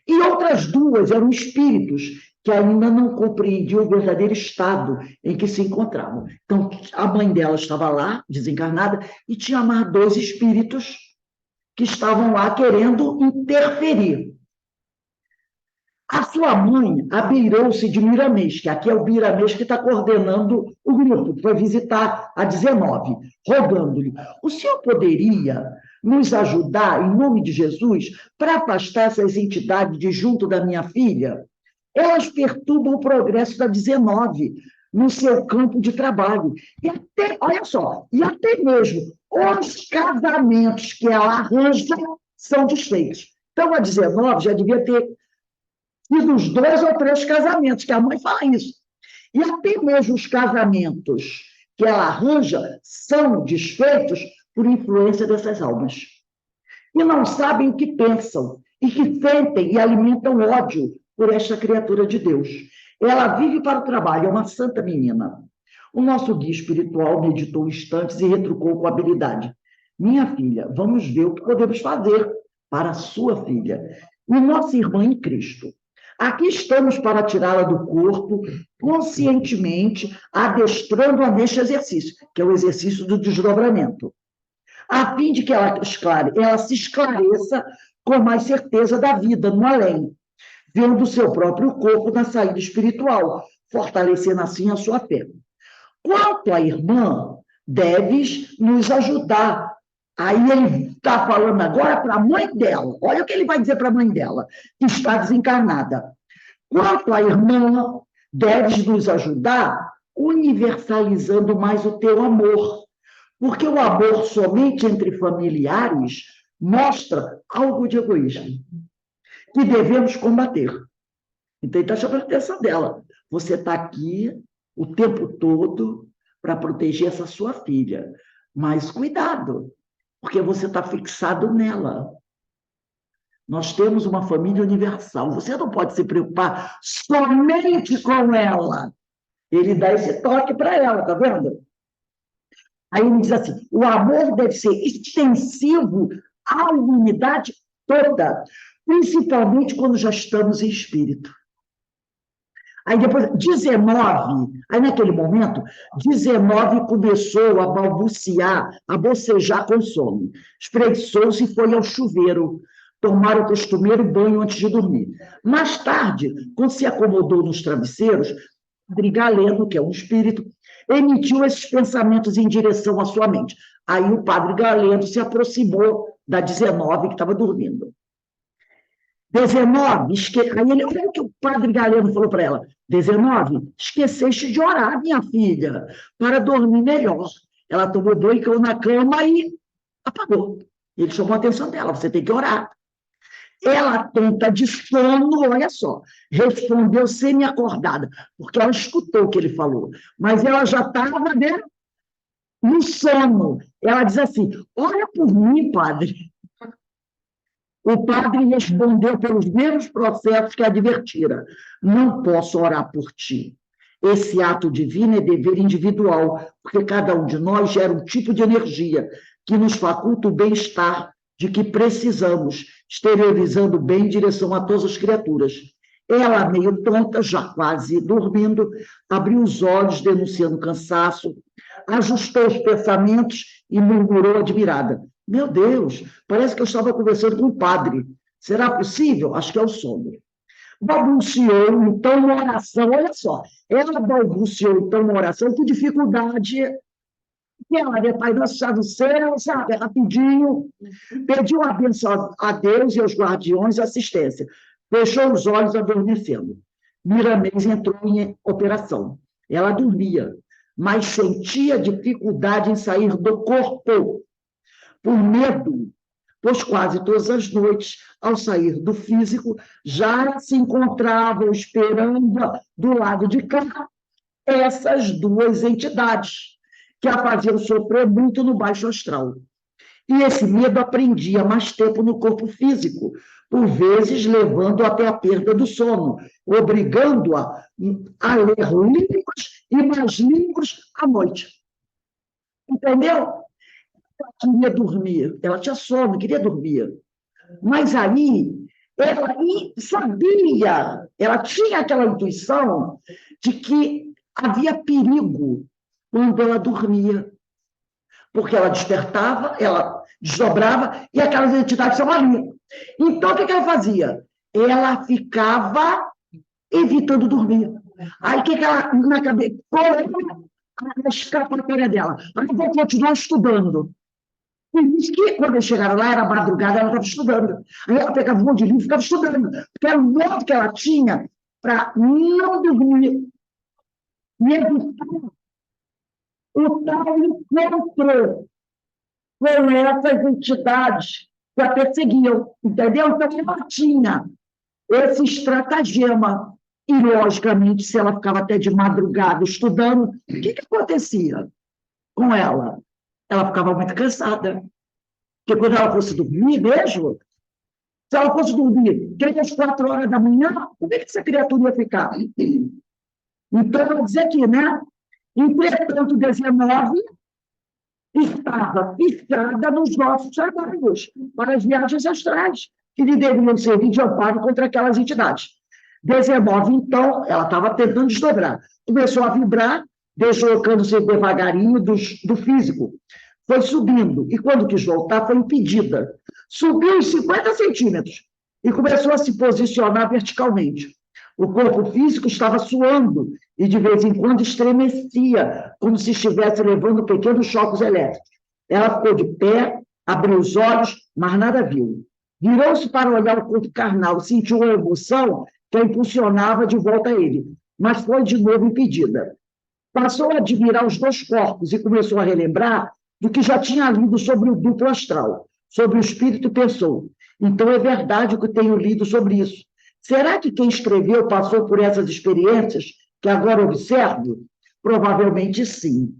E outras duas eram espíritos que ainda não compreendiam o verdadeiro estado em que se encontravam. Então, a mãe dela estava lá, desencarnada, e tinha mais 2 espíritos que estavam lá querendo interferir. A sua mãe abeirou-se de Miramês, que aqui é o Miramês que está coordenando o grupo, que foi visitar a 19, rogando-lhe: o senhor poderia nos ajudar, em nome de Jesus, para afastar essas entidades de junto da minha filha? Elas perturbam o progresso da 19 no seu campo de trabalho. E até, olha só, e até mesmo os casamentos que ela arranja são desfeitos. Então, a 19 já devia ter sido uns 2 ou 3 casamentos, que a mãe fala isso. E até mesmo os casamentos que ela arranja são desfeitos por influência dessas almas. E não sabem o que pensam, e que sentem e alimentam ódio por esta criatura de Deus. Ela vive para o trabalho, é uma santa menina. O nosso guia espiritual meditou instantes e retrucou com habilidade: minha filha, vamos ver o que podemos fazer para a sua filha e nossa irmã em Cristo. Aqui estamos para tirá-la do corpo, conscientemente, adestrando-a neste exercício, que é o exercício do desdobramento, a fim de que ela se esclareça com mais certeza da vida no além, vendo o seu próprio corpo na saída espiritual, fortalecendo assim a sua fé. Quanto à irmã, deves nos ajudar. Aí ele está falando agora para a mãe dela. Olha o que ele vai dizer para a mãe dela, que está desencarnada. Quanto à irmã, deves nos ajudar universalizando mais o teu amor, Porque o amor somente entre familiares mostra algo de egoísmo que devemos combater. Então, ele está chamando a atenção dela. Você está aqui o tempo todo para proteger essa sua filha. Mas cuidado, porque você está fixado nela. Nós temos uma família universal. Você não pode se preocupar somente com ela. Ele dá esse toque para ela, tá vendo? Aí ele diz assim: o amor deve ser extensivo à humanidade toda, principalmente quando já estamos em espírito. Aí depois, 19, aí naquele momento, 19 começou a balbuciar, a bocejar com sono. Espreguiçou-se e foi ao chuveiro tomar o costumeiro banho antes de dormir. Mais tarde, quando se acomodou nos travesseiros, Padre Galeno, que é um espírito, emitiu esses pensamentos em direção à sua mente. Aí o Padre Galeno se aproximou da 19, que estava dormindo. 19, aí ele, olha o que o Padre Galeno falou para ela. 19, esqueceste de orar, minha filha, para dormir melhor. Ela tomou banho, caiu na cama e apagou. Ele chamou a atenção dela: você tem que orar. Ela, tonta de sono, olha só, respondeu semi-acordada, porque ela escutou o que ele falou, mas ela já estava, né, no sono. Ela diz assim: olha por mim, padre. O padre respondeu pelos mesmos processos que advertira: não posso orar por ti. Esse ato divino é dever individual, porque cada um de nós gera um tipo de energia que nos faculta o bem-estar de que precisamos, exteriorizando bem em direção a todas as criaturas. Ela, meio tonta, já quase dormindo, abriu os olhos, denunciando cansaço, ajustou os pensamentos e murmurou admirada: meu Deus, parece que eu estava conversando com o padre. Será possível? Acho que é o sono. Balbuciou, então, uma oração, olha só, ela balbuciou, então, uma oração com dificuldade. E ela, né, Pai nosso, está no céu, sabe, rapidinho, pediu a bênção a Deus e aos guardiões assistência. Fechou os olhos, adormecendo. Miramês entrou em operação. Ela dormia, mas sentia dificuldade em sair do corpo, por medo, pois quase todas as noites, ao sair do físico, já se encontravam esperando do lado de cá essas duas entidades, que a faziam sofrer muito no baixo astral. E esse medo aprendia mais tempo no corpo físico, por vezes levando até a perda do sono, obrigando-a a ler livros e mais livros à noite. Entendeu? Ela queria dormir, ela tinha sono, queria dormir. Mas aí, ela sabia, ela tinha aquela intuição de que havia perigo quando ela dormia. Porque ela despertava, ela desdobrava, e aquelas entidades estavam ali. Então, o que ela fazia? Ela ficava evitando dormir. Aí, o que ela, na cabeça, a escapatória dela? Aí, vou continuar estudando. Por isso que, quando eles chegaram lá, era madrugada, ela estava estudando. Aí, ela pegava um monte de livro e ficava estudando. Porque era o modo que ela tinha para não dormir. E evitar o tal encontro com essas entidades que a perseguiam, entendeu? Então, ela tinha esse estratagema. E, logicamente, se ela ficava até de madrugada estudando, o que acontecia com ela? Ela ficava muito cansada. Porque quando ela fosse dormir mesmo, se ela fosse dormir 3, 4 horas da manhã, como é que essa criatura ia ficar? Então, ela diz aqui, né? Entretanto, 19 estava fixada nos nossos trabalhos para as viagens astrais, que lhe deveriam servir de amparo contra aquelas entidades. 19, então, ela estava tentando desdobrar. Começou a vibrar, deslocando-se devagarinho do físico. Foi subindo, e quando quis voltar, foi impedida. Subiu uns 50 centímetros e começou a se posicionar verticalmente. O corpo físico estava suando e, de vez em quando, estremecia, como se estivesse levando pequenos choques elétricos. Ela ficou de pé, abriu os olhos, mas nada viu. Virou-se para olhar o corpo carnal, sentiu uma emoção que a impulsionava de volta a ele, mas foi de novo impedida. Passou a admirar os dois corpos e começou a relembrar do que já tinha lido sobre o duplo astral, sobre o espírito e pensou. Então, é verdade o que tenho lido sobre isso. Será que quem escreveu passou por essas experiências que agora observo? Provavelmente sim.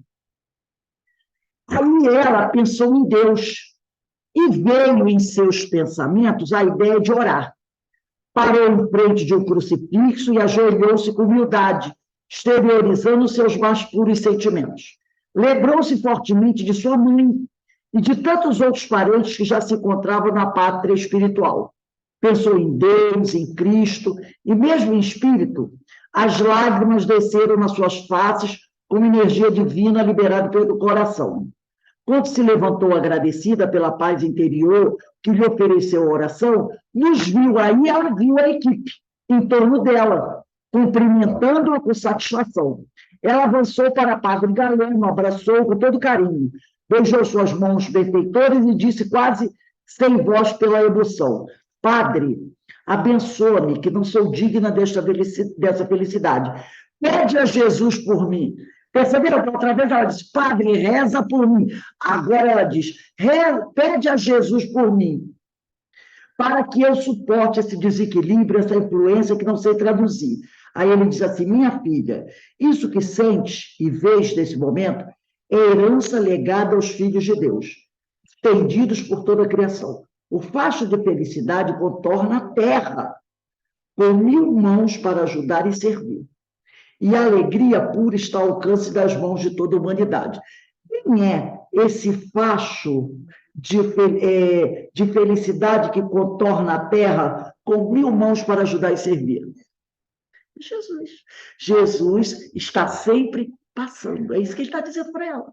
Aí ela pensou em Deus e veio em seus pensamentos a ideia de orar. Parou em frente de um crucifixo e ajoelhou-se com humildade, exteriorizando seus mais puros sentimentos. Lembrou-se fortemente de sua mãe e de tantos outros parentes que já se encontravam na pátria espiritual. Pensou em Deus, em Cristo, e mesmo em espírito, as lágrimas desceram nas suas faces como energia divina liberada pelo coração. Quando se levantou agradecida pela paz interior que lhe ofereceu a oração, nos viu aí, ela viu a equipe em torno dela, cumprimentando-a com satisfação. Ela avançou para Padre Galeno, abraçou com todo carinho, beijou suas mãos benfeitoras e disse quase sem voz pela emoção: Padre, abençoa-me, que não sou digna dessa felicidade. Pede a Jesus por mim. Perceberam que outra vez ela disse, Padre, reza por mim. Agora ela diz, pede a Jesus por mim, para que eu suporte esse desequilíbrio, essa influência que não sei traduzir. Aí ele diz assim, minha filha, isso que sentes e vês nesse momento é herança legada aos filhos de Deus, estendidos por toda a criação. O facho de felicidade contorna a terra, com 1000 mãos para ajudar e servir. E a alegria pura está ao alcance das mãos de toda a humanidade. Quem é esse facho de felicidade que contorna a terra com 1000 mãos para ajudar e servir? Jesus. Jesus está sempre passando. É isso que ele está dizendo para ela.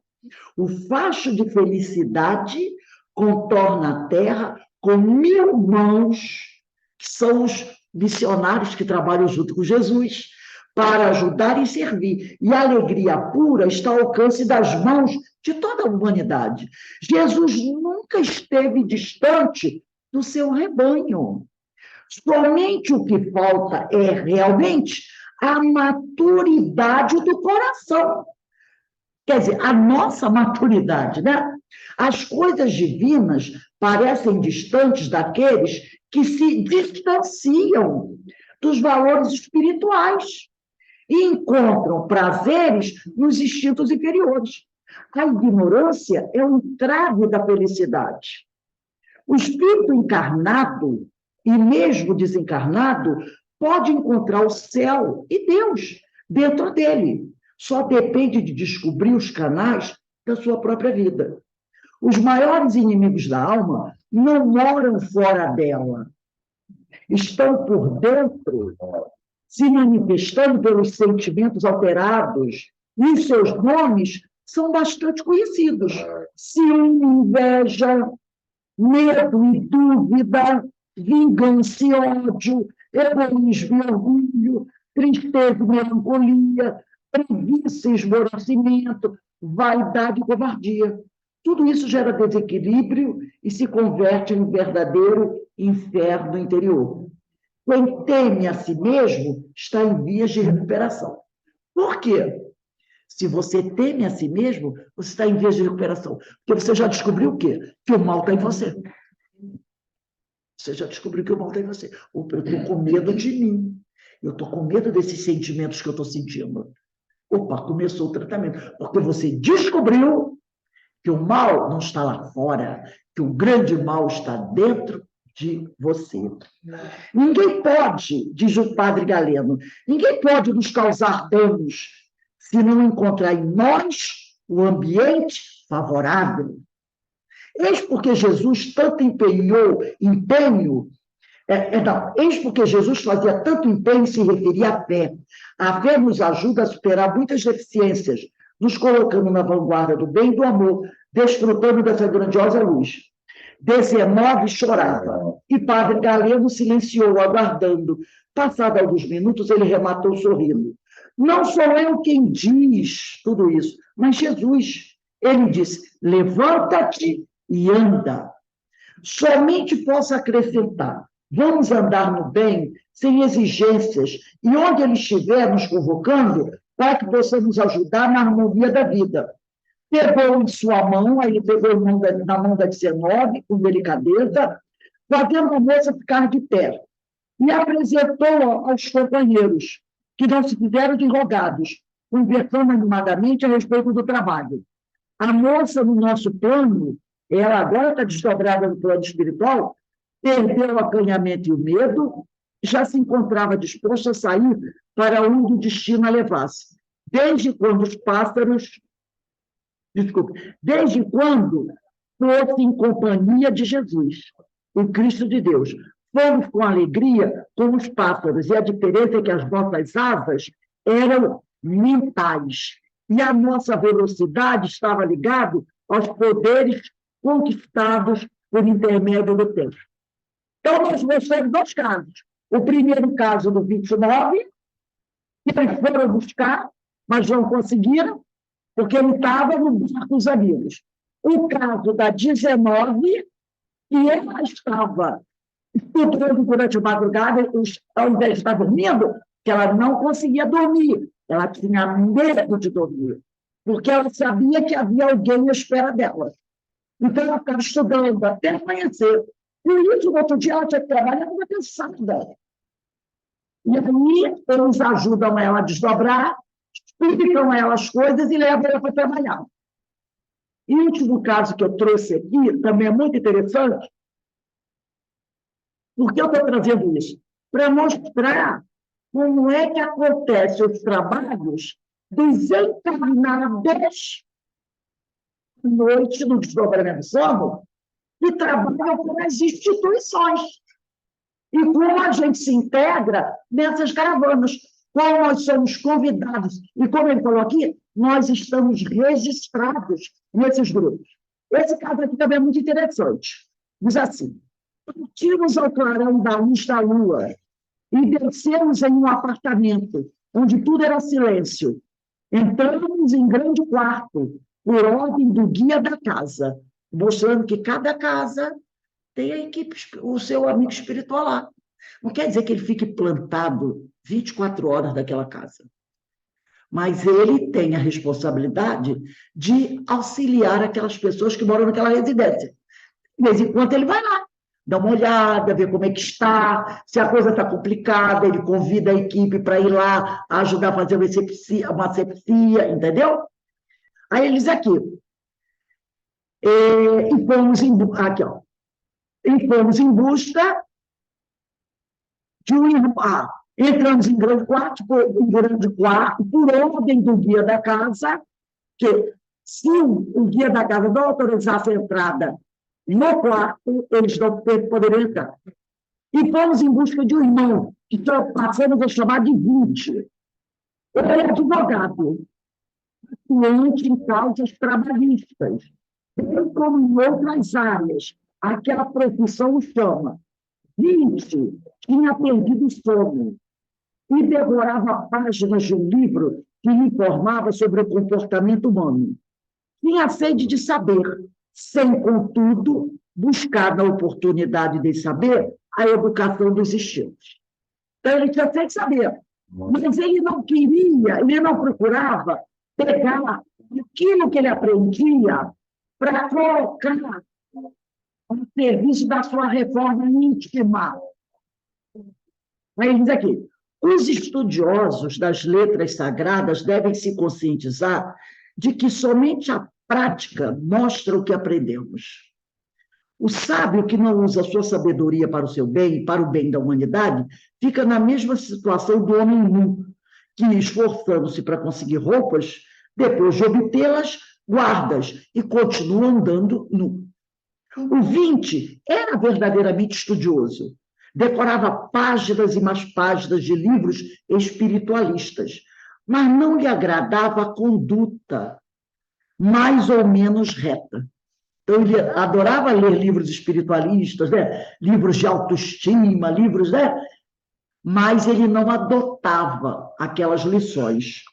O facho de felicidade contorna a terra com 1000 mãos, que são os missionários que trabalham junto com Jesus, para ajudar e servir. E a alegria pura está ao alcance das mãos de toda a humanidade. Jesus nunca esteve distante do seu rebanho. Somente o que falta é realmente a maturidade do coração. Quer dizer, a nossa maturidade, né? As coisas divinas parecem distantes daqueles que se distanciam dos valores espirituais e encontram prazeres nos instintos inferiores. A ignorância é o entrave da felicidade. O espírito encarnado e mesmo desencarnado pode encontrar o céu e Deus dentro dele. Só depende de descobrir os canais da sua própria vida. Os maiores inimigos da alma não moram fora dela. Estão por dentro, se manifestando pelos sentimentos alterados, e seus nomes são bastante conhecidos. Ciúme, inveja, medo e dúvida, vingança e ódio, egoísmo e orgulho, tristeza e melancolia, preguiça e esmorecimento, vaidade e covardia. Tudo isso gera desequilíbrio e se converte em um verdadeiro inferno interior. Quem teme a si mesmo está em vias de recuperação. Por quê? Se você teme a si mesmo, você está em vias de recuperação. Porque você já descobriu o quê? Que o mal está em você. Você já descobriu que o mal está em você. Opa, eu estou com medo de mim. Eu estou com medo desses sentimentos que eu estou sentindo. Opa, começou o tratamento. Porque você descobriu que o mal não está lá fora, que o grande mal está dentro de você. Ninguém pode, diz o Padre Galeno, ninguém pode nos causar danos se não encontrar em nós o ambiente favorável. Eis porque Jesus tanto eis porque Jesus fazia tanto empenho em se referir à fé. A fé nos ajuda a superar muitas deficiências, nos colocando na vanguarda do bem e do amor, desfrutando dessa grandiosa luz. 19 chorava, e Padre Galeno silenciou, aguardando. Passado alguns minutos, ele rematou sorrindo. Não sou eu quem diz tudo isso, mas Jesus. Ele disse, levanta-te e anda. Somente posso acrescentar, vamos andar no bem, sem exigências, e onde ele estiver nos convocando, para que possamos ajudar na harmonia da vida. pegou em sua mão, aí ele pegou na mão da 19, com delicadeza, fazendo a moça ficar de pé, e apresentou aos companheiros, que não se fizeram de rogados, conversando animadamente a respeito do trabalho. A moça, no nosso plano, ela agora está desdobrada no plano espiritual, perdeu o acanhamento e o medo, já se encontrava disposta a sair para onde o destino a levasse. Desde quando fosse em companhia de Jesus, o Cristo de Deus. Fomos com alegria com os pássaros, e a diferença é que as nossas asas eram mentais, e a nossa velocidade estava ligada aos poderes conquistados por intermédio do tempo. Então, nós mostramos 2 casos. O primeiro caso do 29, que eles foram buscar, mas não conseguiram, porque ele estava no barco dos amigos. O caso da 19, que ela estava estudando durante a madrugada, ao invés de estar dormindo, que ela não conseguia dormir, ela tinha medo de dormir, porque ela sabia que havia alguém à espera dela. Então, ela ficava estudando até amanhecer. E isso, no outro dia, ela tinha que trabalhar, ela estava cansada. E aí, eles ajudam ela a desdobrar, explicam a ela as coisas e levam ela para trabalhar. E o último caso que eu trouxe aqui, também é muito interessante, por que eu estou trazendo isso? Para mostrar como é que acontecem os trabalhos dos encarnados à noite no desdobramento sono, que trabalham com as instituições. E como a gente se integra nessas caravanas, como nós somos convidados, e como ele falou aqui, nós estamos registrados nesses grupos. Esse caso aqui também é muito interessante. Diz assim: partimos ao clarão da luz da lua e descemos em um apartamento onde tudo era silêncio. Entramos em grande quarto, por ordem do guia da casa, mostrando que cada casa tem a equipe, o seu amigo espiritual lá. Não quer dizer que ele fique plantado 24 horas daquela casa, mas ele tem a responsabilidade de auxiliar aquelas pessoas que moram naquela residência. De vez em quando ele vai lá, dá uma olhada, ver como é que está, se a coisa está complicada, ele convida a equipe para ir lá ajudar a fazer uma asepsia, entendeu? Aí ele diz aqui, e fomos em busca de um irmão. Entramos em grande quarto, por ordem do guia da casa, que se o guia da casa não autorizasse a entrada no quarto, eles não poderiam entrar. E fomos em busca de um irmão, que passamos a chamar de 20. Ele é advogado, atuante em causas trabalhistas, bem como em outras áreas. Aquela profissão o chama. 20 tinha perdido o sono e devorava páginas de um livro que lhe informava sobre o comportamento humano. Tinha sede de saber, sem, contudo, buscar na oportunidade de saber a educação dos instintos. Então, ele tinha sede de saber, mas ele não queria, ele não procurava pegar aquilo que ele aprendia para colocar ao serviço da sua reforma íntima. Aí ele diz aqui, os estudiosos das letras sagradas devem se conscientizar de que somente a prática mostra o que aprendemos. O sábio que não usa a sua sabedoria para o seu bem, para o bem da humanidade, fica na mesma situação do homem nu, que, esforçando-se para conseguir roupas, depois de obtê-las, guarda-as e continua andando nu. O 20 era verdadeiramente estudioso, decorava páginas e mais páginas de livros espiritualistas, mas não lhe agradava a conduta mais ou menos reta. Então, ele adorava ler livros espiritualistas, né? Livros de autoestima, livros, né? Mas ele não adotava aquelas lições.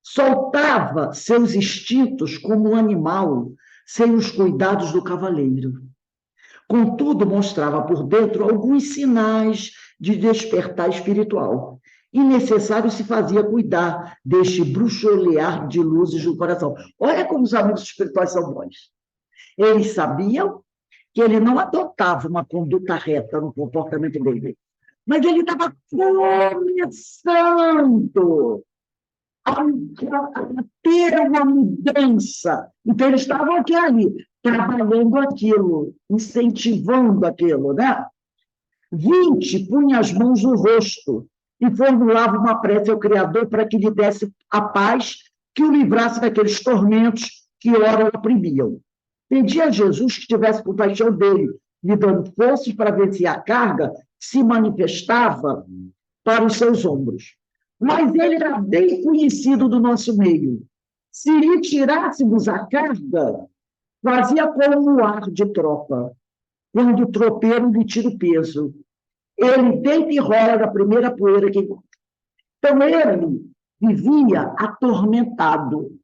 Soltava seus instintos como um animal, sem os cuidados do cavaleiro. Contudo, mostrava por dentro alguns sinais de despertar espiritual. e necessário se fazia cuidar deste bruxolear de luzes no coração. Olha como os amigos espirituais são bons. Eles sabiam que ele não adotava uma conduta reta no comportamento dele, mas ele estava começando a ter uma mudança. Então, eles estavam aqui ali, trabalhando aquilo, incentivando aquilo, né? 20, punha as mãos no rosto e formulava uma prece ao Criador para que lhe desse a paz, que o livrasse daqueles tormentos que ora o oprimiam. Pedia a Jesus que tivesse compaixão dele, lhe dando forças para vencer a carga que se manifestava para os seus ombros. Mas ele era bem conhecido do nosso meio. Se lhe tirássemos a carga, fazia como um ar de tropa, quando o tropeiro lhe tira o peso. Ele deita e rola da primeira poeira que encontra. Então, ele vivia atormentado.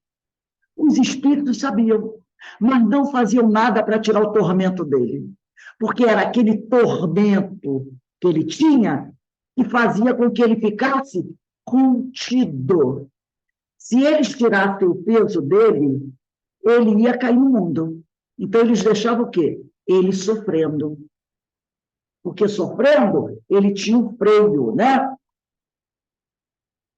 Os espíritos sabiam, mas não faziam nada para tirar o tormento dele, porque era aquele tormento que ele tinha que fazia com que ele ficasse contido. Se eles tirassem o peso dele, ele ia cair no mundo. Então, eles deixavam o quê? Ele sofrendo. Porque sofrendo, ele tinha um freio, né?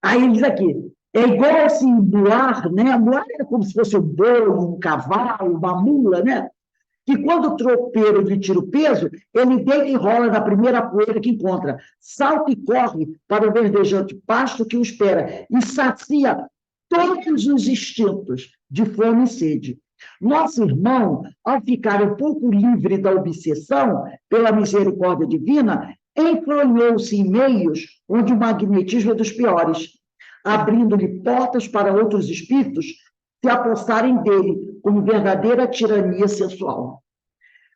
Aí ele diz aqui, é igual assim, voar, né? Voar é como se fosse um boi, um cavalo, uma mula, né? Que quando o tropeiro lhe tira o peso, ele deita e rola na primeira poeira que encontra, salta e corre para o verdejante pasto que o espera e sacia todos os instintos de fome e sede. Nosso irmão, ao ficar um pouco livre da obsessão pela misericórdia divina, enfronhou-se em meios onde o magnetismo é dos piores, abrindo-lhe portas para outros espíritos se apossarem dele como verdadeira tirania sensual.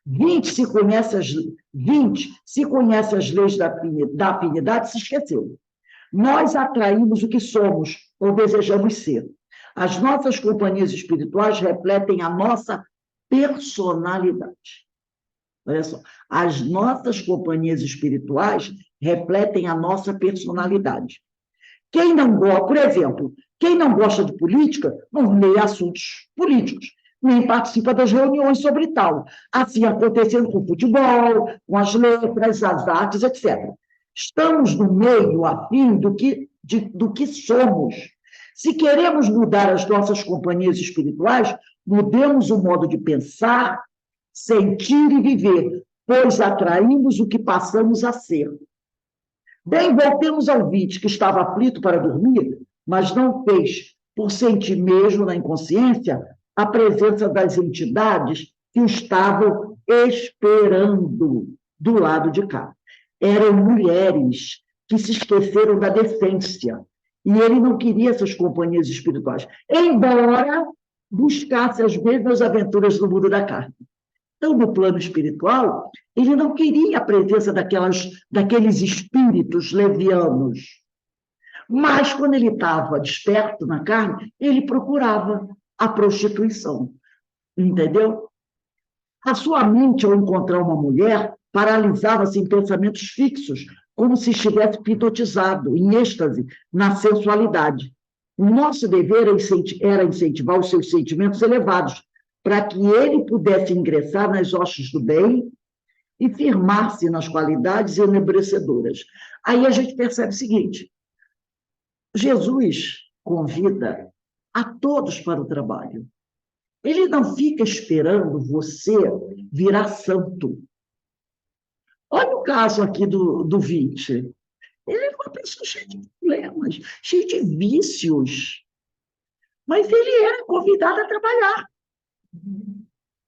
20 se conhece as leis da afinidade, se esqueceu. Nós atraímos o que somos ou desejamos ser. As nossas companhias espirituais refletem a nossa personalidade. Olha só, as nossas companhias espirituais refletem a nossa personalidade. Quem não gosta, por exemplo, quem não gosta de política, não lê assuntos políticos, nem participa das reuniões sobre tal. Assim acontecendo com o futebol, com as letras, as artes, etc. Estamos no meio, a fim do que somos. Se queremos mudar as nossas companhias espirituais, mudemos o modo de pensar, sentir e viver, pois atraímos o que passamos a ser. Bem, voltemos ao Vite, que estava aflito para dormir, mas não fez, por sentir mesmo na inconsciência a presença das entidades que o estavam esperando do lado de cá. Eram mulheres que se esqueceram da decência, e ele não queria essas companhias espirituais, embora buscasse as mesmas aventuras do mundo da carne. Então, no plano espiritual, ele não queria a presença daqueles espíritos levianos. Mas, quando ele estava desperto na carne, ele procurava a prostituição. Entendeu? A sua mente, ao encontrar uma mulher, paralisava-se em pensamentos fixos, como se estivesse hipnotizado, em êxtase, na sensualidade. O nosso dever era incentivar os seus sentimentos elevados, para que ele pudesse ingressar nas hostes do bem e firmar-se nas qualidades enebrecedoras. Aí a gente percebe o seguinte, Jesus convida a todos para o trabalho. Ele não fica esperando você virar santo. Olha o caso aqui do Vite. Ele é uma pessoa cheia de problemas, cheia de vícios. Mas ele era convidado a trabalhar.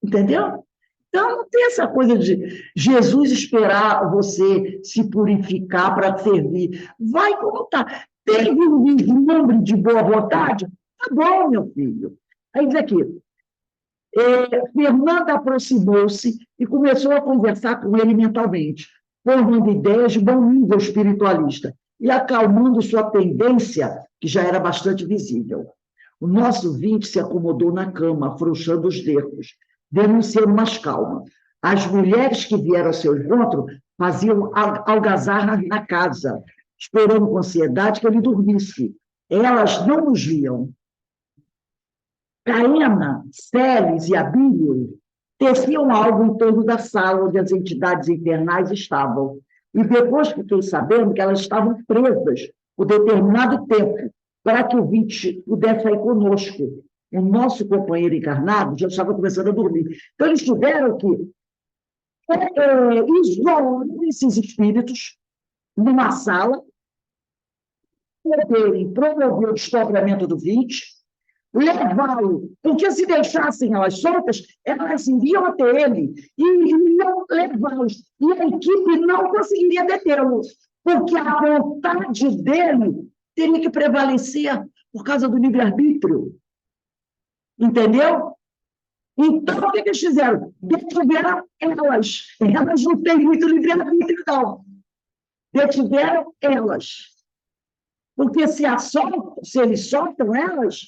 Entendeu? Então, não tem essa coisa de Jesus esperar você se purificar para servir. Vai como está. Tem um vislumbre de boa vontade? Tá bom, meu filho. Aí diz aqui, Fernanda aproximou-se e começou a conversar com ele mentalmente, formando ideias de bom nível espiritualista e acalmando sua tendência, que já era bastante visível. O nosso Vinte se acomodou na cama, afrouxando os dedos, denunciando mais calma. As mulheres que vieram ao seu encontro faziam algazarra na casa, esperando com ansiedade que ele dormisse. Elas não nos viam. Caena, Celes e Abílio teciam algo em torno da sala onde as entidades infernais estavam. E depois fiquei sabendo que elas estavam presas por determinado tempo, para que o Vinte pudesse sair conosco. O nosso companheiro encarnado já estava começando a dormir. Então, eles tiveram que isolar esses espíritos numa sala, poderem promover o desdobramento do Vinte, levá-lo, porque se deixassem elas soltas, elas iriam até ele e iriam levá-los. E a equipe não conseguiria detê-los, porque a vontade dele teria que prevalecer por causa do livre-arbítrio. Entendeu? Então, o que eles fizeram? Detiveram elas. Elas não têm muito livre-arbítrio, não. Detiveram elas. Porque se eles soltam elas,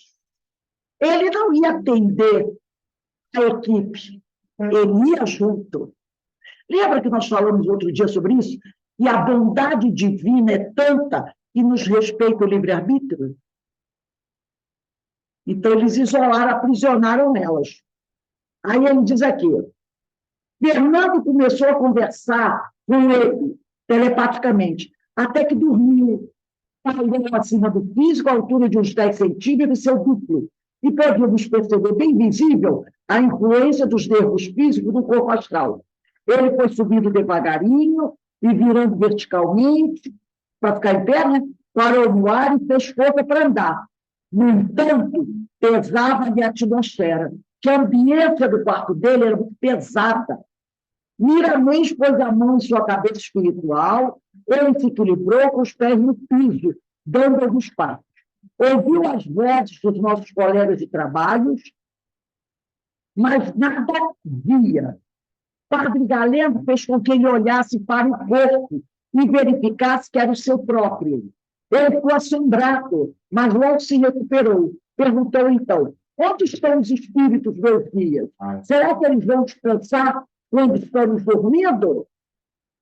ele não ia atender a equipe, ele ia junto. Lembra que nós falamos outro dia sobre isso? E a bondade divina é tanta que nos respeita o livre-arbítrio? Então, eles isolaram, aprisionaram elas. Aí ele diz aqui, Fernando começou a conversar com ele, telepaticamente, até que dormiu, pairando acima do físico, à altura de uns 10 centímetros, seu duplo. E podíamos perceber bem visível a influência dos nervos físicos no corpo astral. Ele foi subindo devagarinho e virando verticalmente, para ficar em pé, né? Parou no ar e fez força para andar. No entanto, pesava-lhe a atmosfera, que a ambiência do quarto dele era muito pesada. Miramês pôs a mão em sua cabeça espiritual, ele se equilibrou com os pés no piso, dando alguns passos. Ouviu as vozes dos nossos colegas de trabalhos, mas nada via. Padre Galeno fez com que ele olhasse para o corpo e verificasse que era o seu próprio. Ele ficou assombrado, mas logo se recuperou. Perguntou, então, onde estão os espíritos dos dias? Será que eles vão descansar quando estamos dormindo?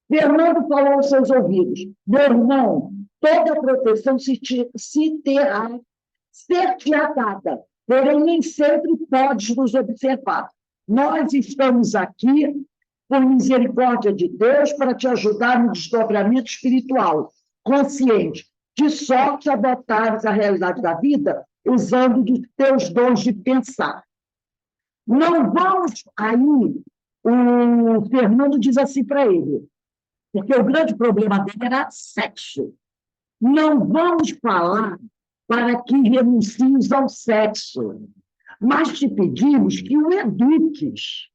Fernando falou aos seus ouvidos, meu irmão, toda a proteção se terá certificada, porém nem sempre podes nos observar. Nós estamos aqui, por misericórdia de Deus, para te ajudar no desdobramento espiritual, consciente, de sorte adotares a realidade da vida usando dos teus dons de pensar. Não vamos aí, o Fernando diz assim para ele, porque o grande problema dele era sexo. Não vamos falar para que renuncies ao sexo, mas te pedimos que o eduques.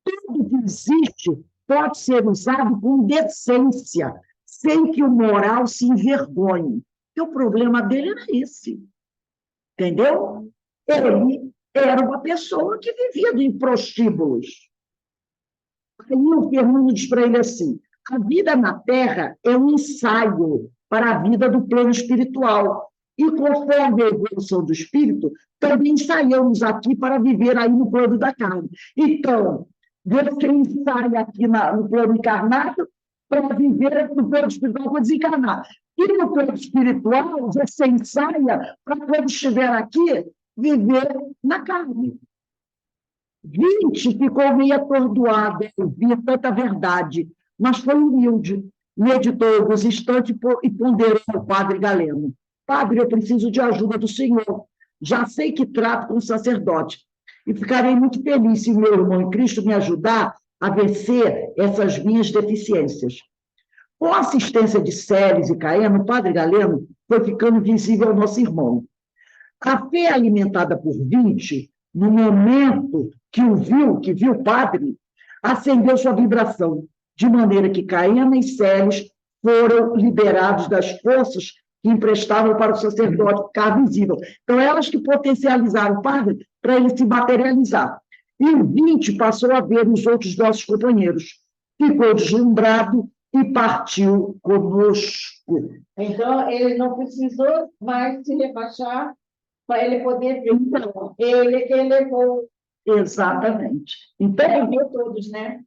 Tudo que existe pode ser usado com decência, sem que o moral se envergonhe. E o problema dele era esse. Entendeu? Ele era uma pessoa que vivia em prostíbulos. Aí o Fernando diz para ele assim, a vida na Terra é um ensaio para a vida do plano espiritual. E conforme a evolução do espírito, também ensaiamos aqui para viver aí no plano da carne. Então, você ensaia aqui no plano encarnado para viver no plano espiritual para desencarnar. E no plano espiritual, você ensaia para quando estiver aqui, viver na carne. 20 ficou meio atordoado, ouvia tanta verdade, mas foi humilde. Meditou alguns instantes e ponderou ao padre Galeno. Padre, eu preciso de ajuda do senhor. Já sei que trato com o sacerdote. E ficarei muito feliz se meu irmão em Cristo me ajudar a vencer essas minhas deficiências. Com a assistência de Celes e Caena, o padre Galeno foi ficando visível ao nosso irmão. A fé alimentada por 20, no momento que viu o padre, acendeu sua vibração, de maneira que Caena e Celes foram liberados das forças que emprestavam para o sacerdote ficar visível. Então, elas que potencializaram o padre para ele se materializar. E o 20 passou a ver os outros nossos companheiros. Ficou deslumbrado e partiu conosco. Então, ele não precisou mais se rebaixar para ele poder ver. Então, ele levou. Exatamente. Então, Ele viu todos, né?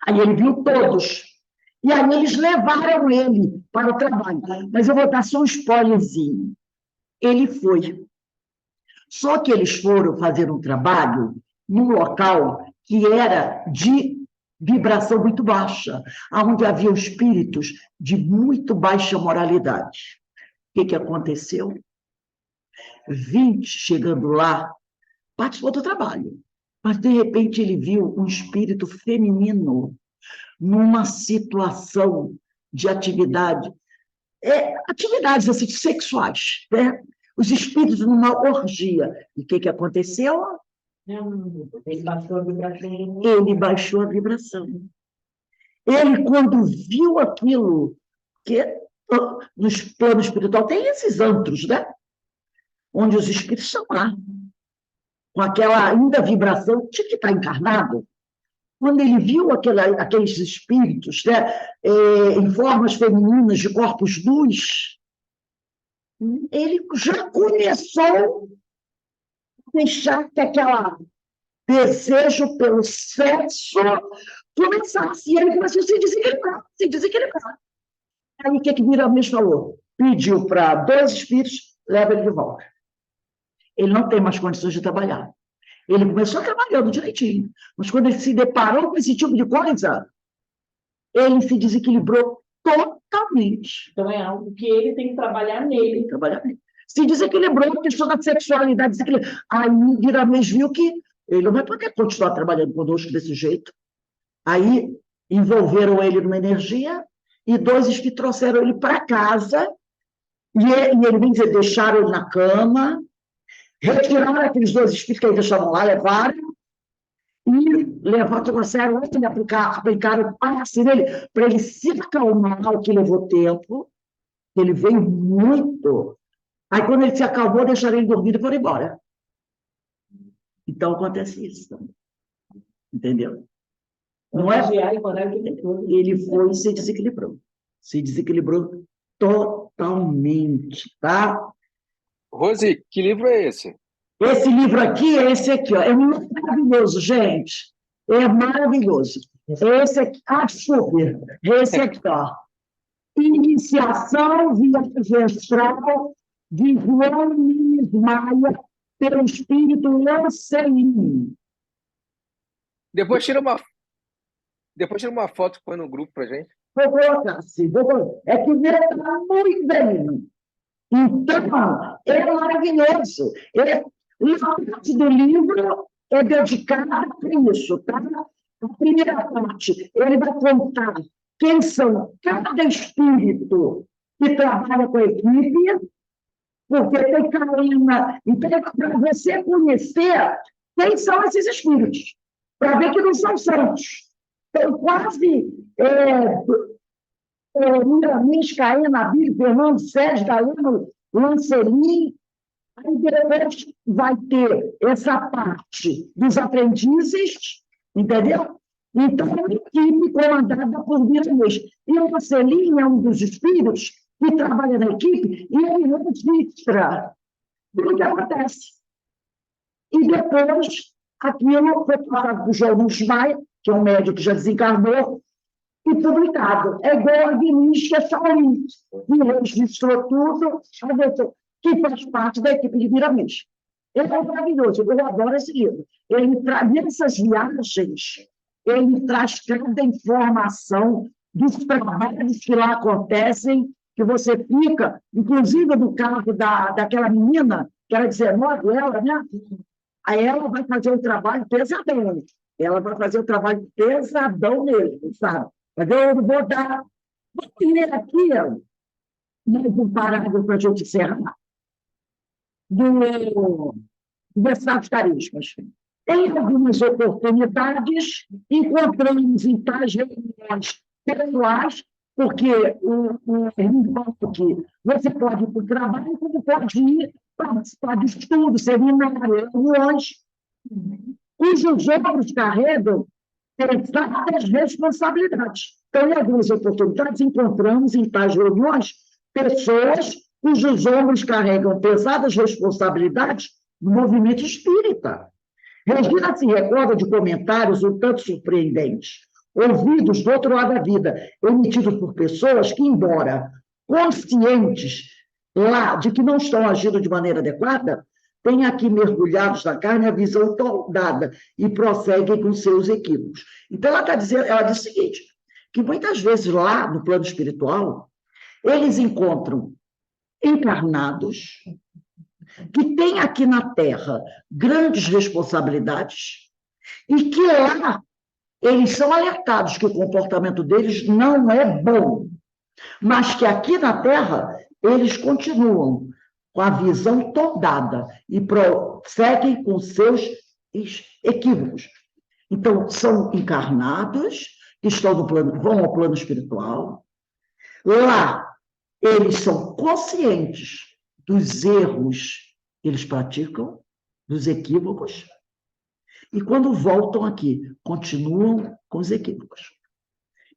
aí ele viu todos. E aí eles levaram ele para o trabalho. Mas eu vou dar só um spoilerzinho. Ele foi. Só que eles foram fazer um trabalho num local que era de vibração muito baixa, onde havia espíritos de muito baixa moralidade. O que aconteceu? 20 chegando lá, participou do trabalho, mas de repente ele viu um espírito feminino numa situação de atividades assim, sexuais, né? Os espíritos numa orgia. E o que aconteceu? Ele baixou a vibração. Ele baixou a vibração. Ele, quando viu aquilo, que no plano espiritual tem esses antros, né? Onde os espíritos estão lá, com aquela ainda vibração de que está encarnado. Quando ele viu aqueles espíritos, né, em formas femininas, de corpos nus, ele já começou a deixar que aquele desejo pelo sexo começasse. E ele começou a se desequilibrar. Aí o que Viramis falou? Pediu para 2 espíritos, leva ele de volta. Ele não tem mais condições de trabalhar. Ele começou trabalhando direitinho, mas quando ele se deparou com esse tipo de coisa, ele se desequilibrou totalmente. Então é algo que ele tem que trabalhar nele. Se desequilibrou, a questão da sexualidade desequilibrou. Aí Viramis viu que ele não vai poder continuar trabalhando conosco desse jeito. Aí envolveram ele numa energia e 2 espíritos trouxeram ele para casa e ele, vem dizer, deixaram ele na cama, retiraram aqueles 2 espíritos que ainda estavam lá, levaram e trouxeram outro e aplicaram passe nele para ele se acalmar, o que levou tempo. Ele veio muito. Aí, quando ele se acalmou, deixaram ele dormir e foram embora. Então, acontece isso. Entendeu? Não é? Ele foi e se desequilibrou. Se desequilibrou totalmente, tá? Rose, que livro é esse? Esse livro aqui é esse aqui, ó. É maravilhoso, gente. É maravilhoso. Esse aqui, super. Esse aqui, ó. Iniciação via Astral de João Nunes Maia pelo espírito Lancelin. Depois tira uma foto e põe no grupo pra gente. Vou colocar assim. É que o meu está muito velhinho. Então, é maravilhoso. Uma parte do livro é dedicada a isso, tá? A primeira parte, ele vai contar quem são cada espírito que trabalha com a equipe, porque tem Karina. Então, para você conhecer quem são esses espíritos, para ver que não são santos. Tem quase Miramis, Caena, Bíblia, Fernando, Sérgio, Galeno, Lancelin. Aí depois vai ter essa parte dos aprendizes, entendeu? Então, é uma equipe comandada por Viramis. E o Lancelin é um dos espíritos que trabalha na equipe e ele registra tudo o que acontece. E depois, aquilo foi passado para o João Nunes Maia, que é um médico que já desencarnou, e publicado. É igual a Vinícius Chapolin, que registrou tudo, que faz parte da equipe de Viramis. Ele é maravilhoso, eu adoro esse livro. Nessas viagens, ele traz cada informação dos trabalhos que lá acontecem, que você fica, inclusive no caso daquela menina, que era 19, ela, né? Aí ela vai fazer um trabalho pesadão. Ela vai fazer um trabalho pesadão mesmo, sabe? Mas eu vou dar. Vou ler aqui, mais um parágrafo para a gente encerrar, do Versados Carismas. Em algumas oportunidades, encontramos em tais reuniões pessoais, porque que você pode ir para o trabalho, como pode ir participar de estudos, seminários, reuniões, cujos outros carregam pesadas responsabilidades. Então, em algumas oportunidades, encontramos em tais reuniões pessoas cujos ombros carregam pesadas responsabilidades no movimento espírita. Regina se recorda de comentários um tanto surpreendentes. ouvidos do outro lado da vida, emitidos por pessoas que, embora conscientes lá de que não estão agindo de maneira adequada, têm aqui mergulhados na carne a visão toldada e prosseguem com seus equívocos. Então, ela diz o seguinte, que muitas vezes lá no plano espiritual, eles encontram encarnados que têm aqui na Terra grandes responsabilidades e que lá eles são alertados que o comportamento deles não é bom, mas que aqui na Terra eles continuam com a visão toldada e prosseguem com seus equívocos. Então, são encarnados que estão no plano, vão ao plano espiritual. Lá, eles são conscientes dos erros que eles praticam, dos equívocos, e quando voltam aqui, continuam com os equívocos.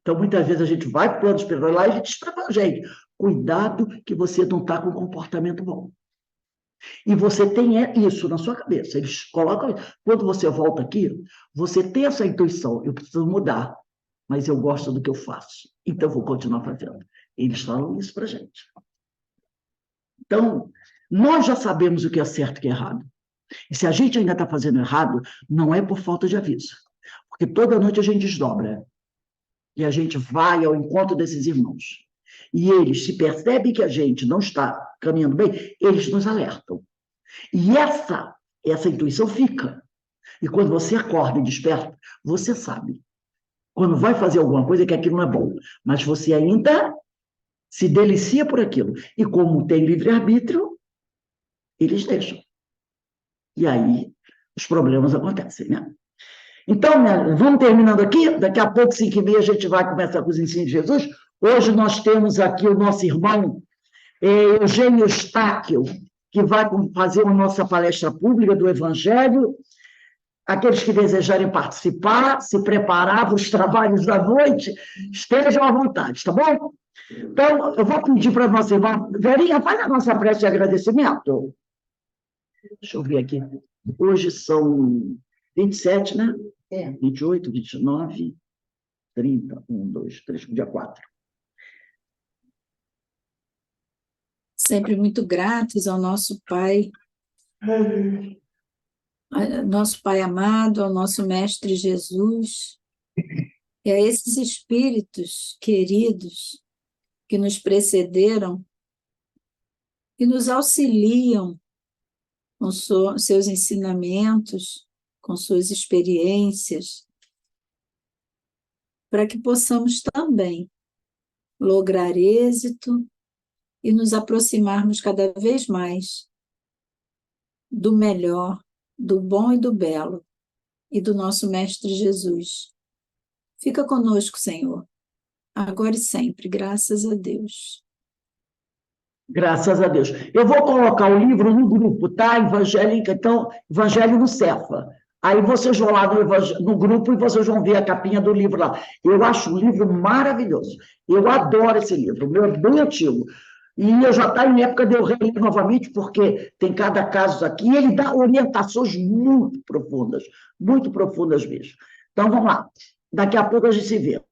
Então, muitas vezes a gente vai para o plano espiritual lá e a gente diz para a gente, cuidado que você não está com um comportamento bom. E você tem isso na sua cabeça. Eles colocam, quando você volta aqui, você tem essa intuição, eu preciso mudar, mas eu gosto do que eu faço, então vou continuar fazendo. Eles falam isso para a gente. Então, nós já sabemos o que é certo e o que é errado. E se a gente ainda está fazendo errado, não é por falta de aviso. Porque toda noite a gente desdobra. E a gente vai ao encontro desses irmãos. E eles, se percebem que a gente não está caminhando bem, eles nos alertam. E essa intuição fica. E quando você acorda e desperta, você sabe. Quando vai fazer alguma coisa que aquilo não é bom. Mas você ainda se delicia por aquilo. E como tem livre-arbítrio, eles deixam. E aí os problemas acontecem, né? Então, vamos terminando aqui. Daqui a pouco, 5h30, a gente vai começar com os ensinos de Jesus. Hoje nós temos aqui o nosso irmão Eugênio Eustáquio, que vai fazer a nossa palestra pública do Evangelho. Aqueles que desejarem participar, se preparar para os trabalhos da noite, estejam à vontade, tá bom? Então, eu vou pedir para a nossa irmã Verinha, faz a nossa prece de agradecimento. Deixa eu ver aqui. Hoje são 27, né? 28, 29, 30, 1, 2, 3, dia 4. Sempre muito gratos ao nosso Pai, nosso Pai amado, ao nosso Mestre Jesus, e a esses espíritos queridos que nos precederam e nos auxiliam com seus ensinamentos, com suas experiências, para que possamos também lograr êxito e nos aproximarmos cada vez mais do melhor, do bom e do belo, e do nosso Mestre Jesus. Fica conosco, Senhor, agora e sempre, graças a Deus. Graças a Deus. Eu vou colocar o livro no grupo, tá? Evangélica, então, Evangelho no Cefa. Aí vocês vão lá no grupo e vocês vão ver a capinha do livro lá. Eu acho um livro maravilhoso. Eu adoro esse livro, o meu é bem antigo. E eu já está em época de eu reler novamente, porque tem cada caso aqui, e ele dá orientações muito profundas mesmo. Então, vamos lá. Daqui a pouco a gente se vê.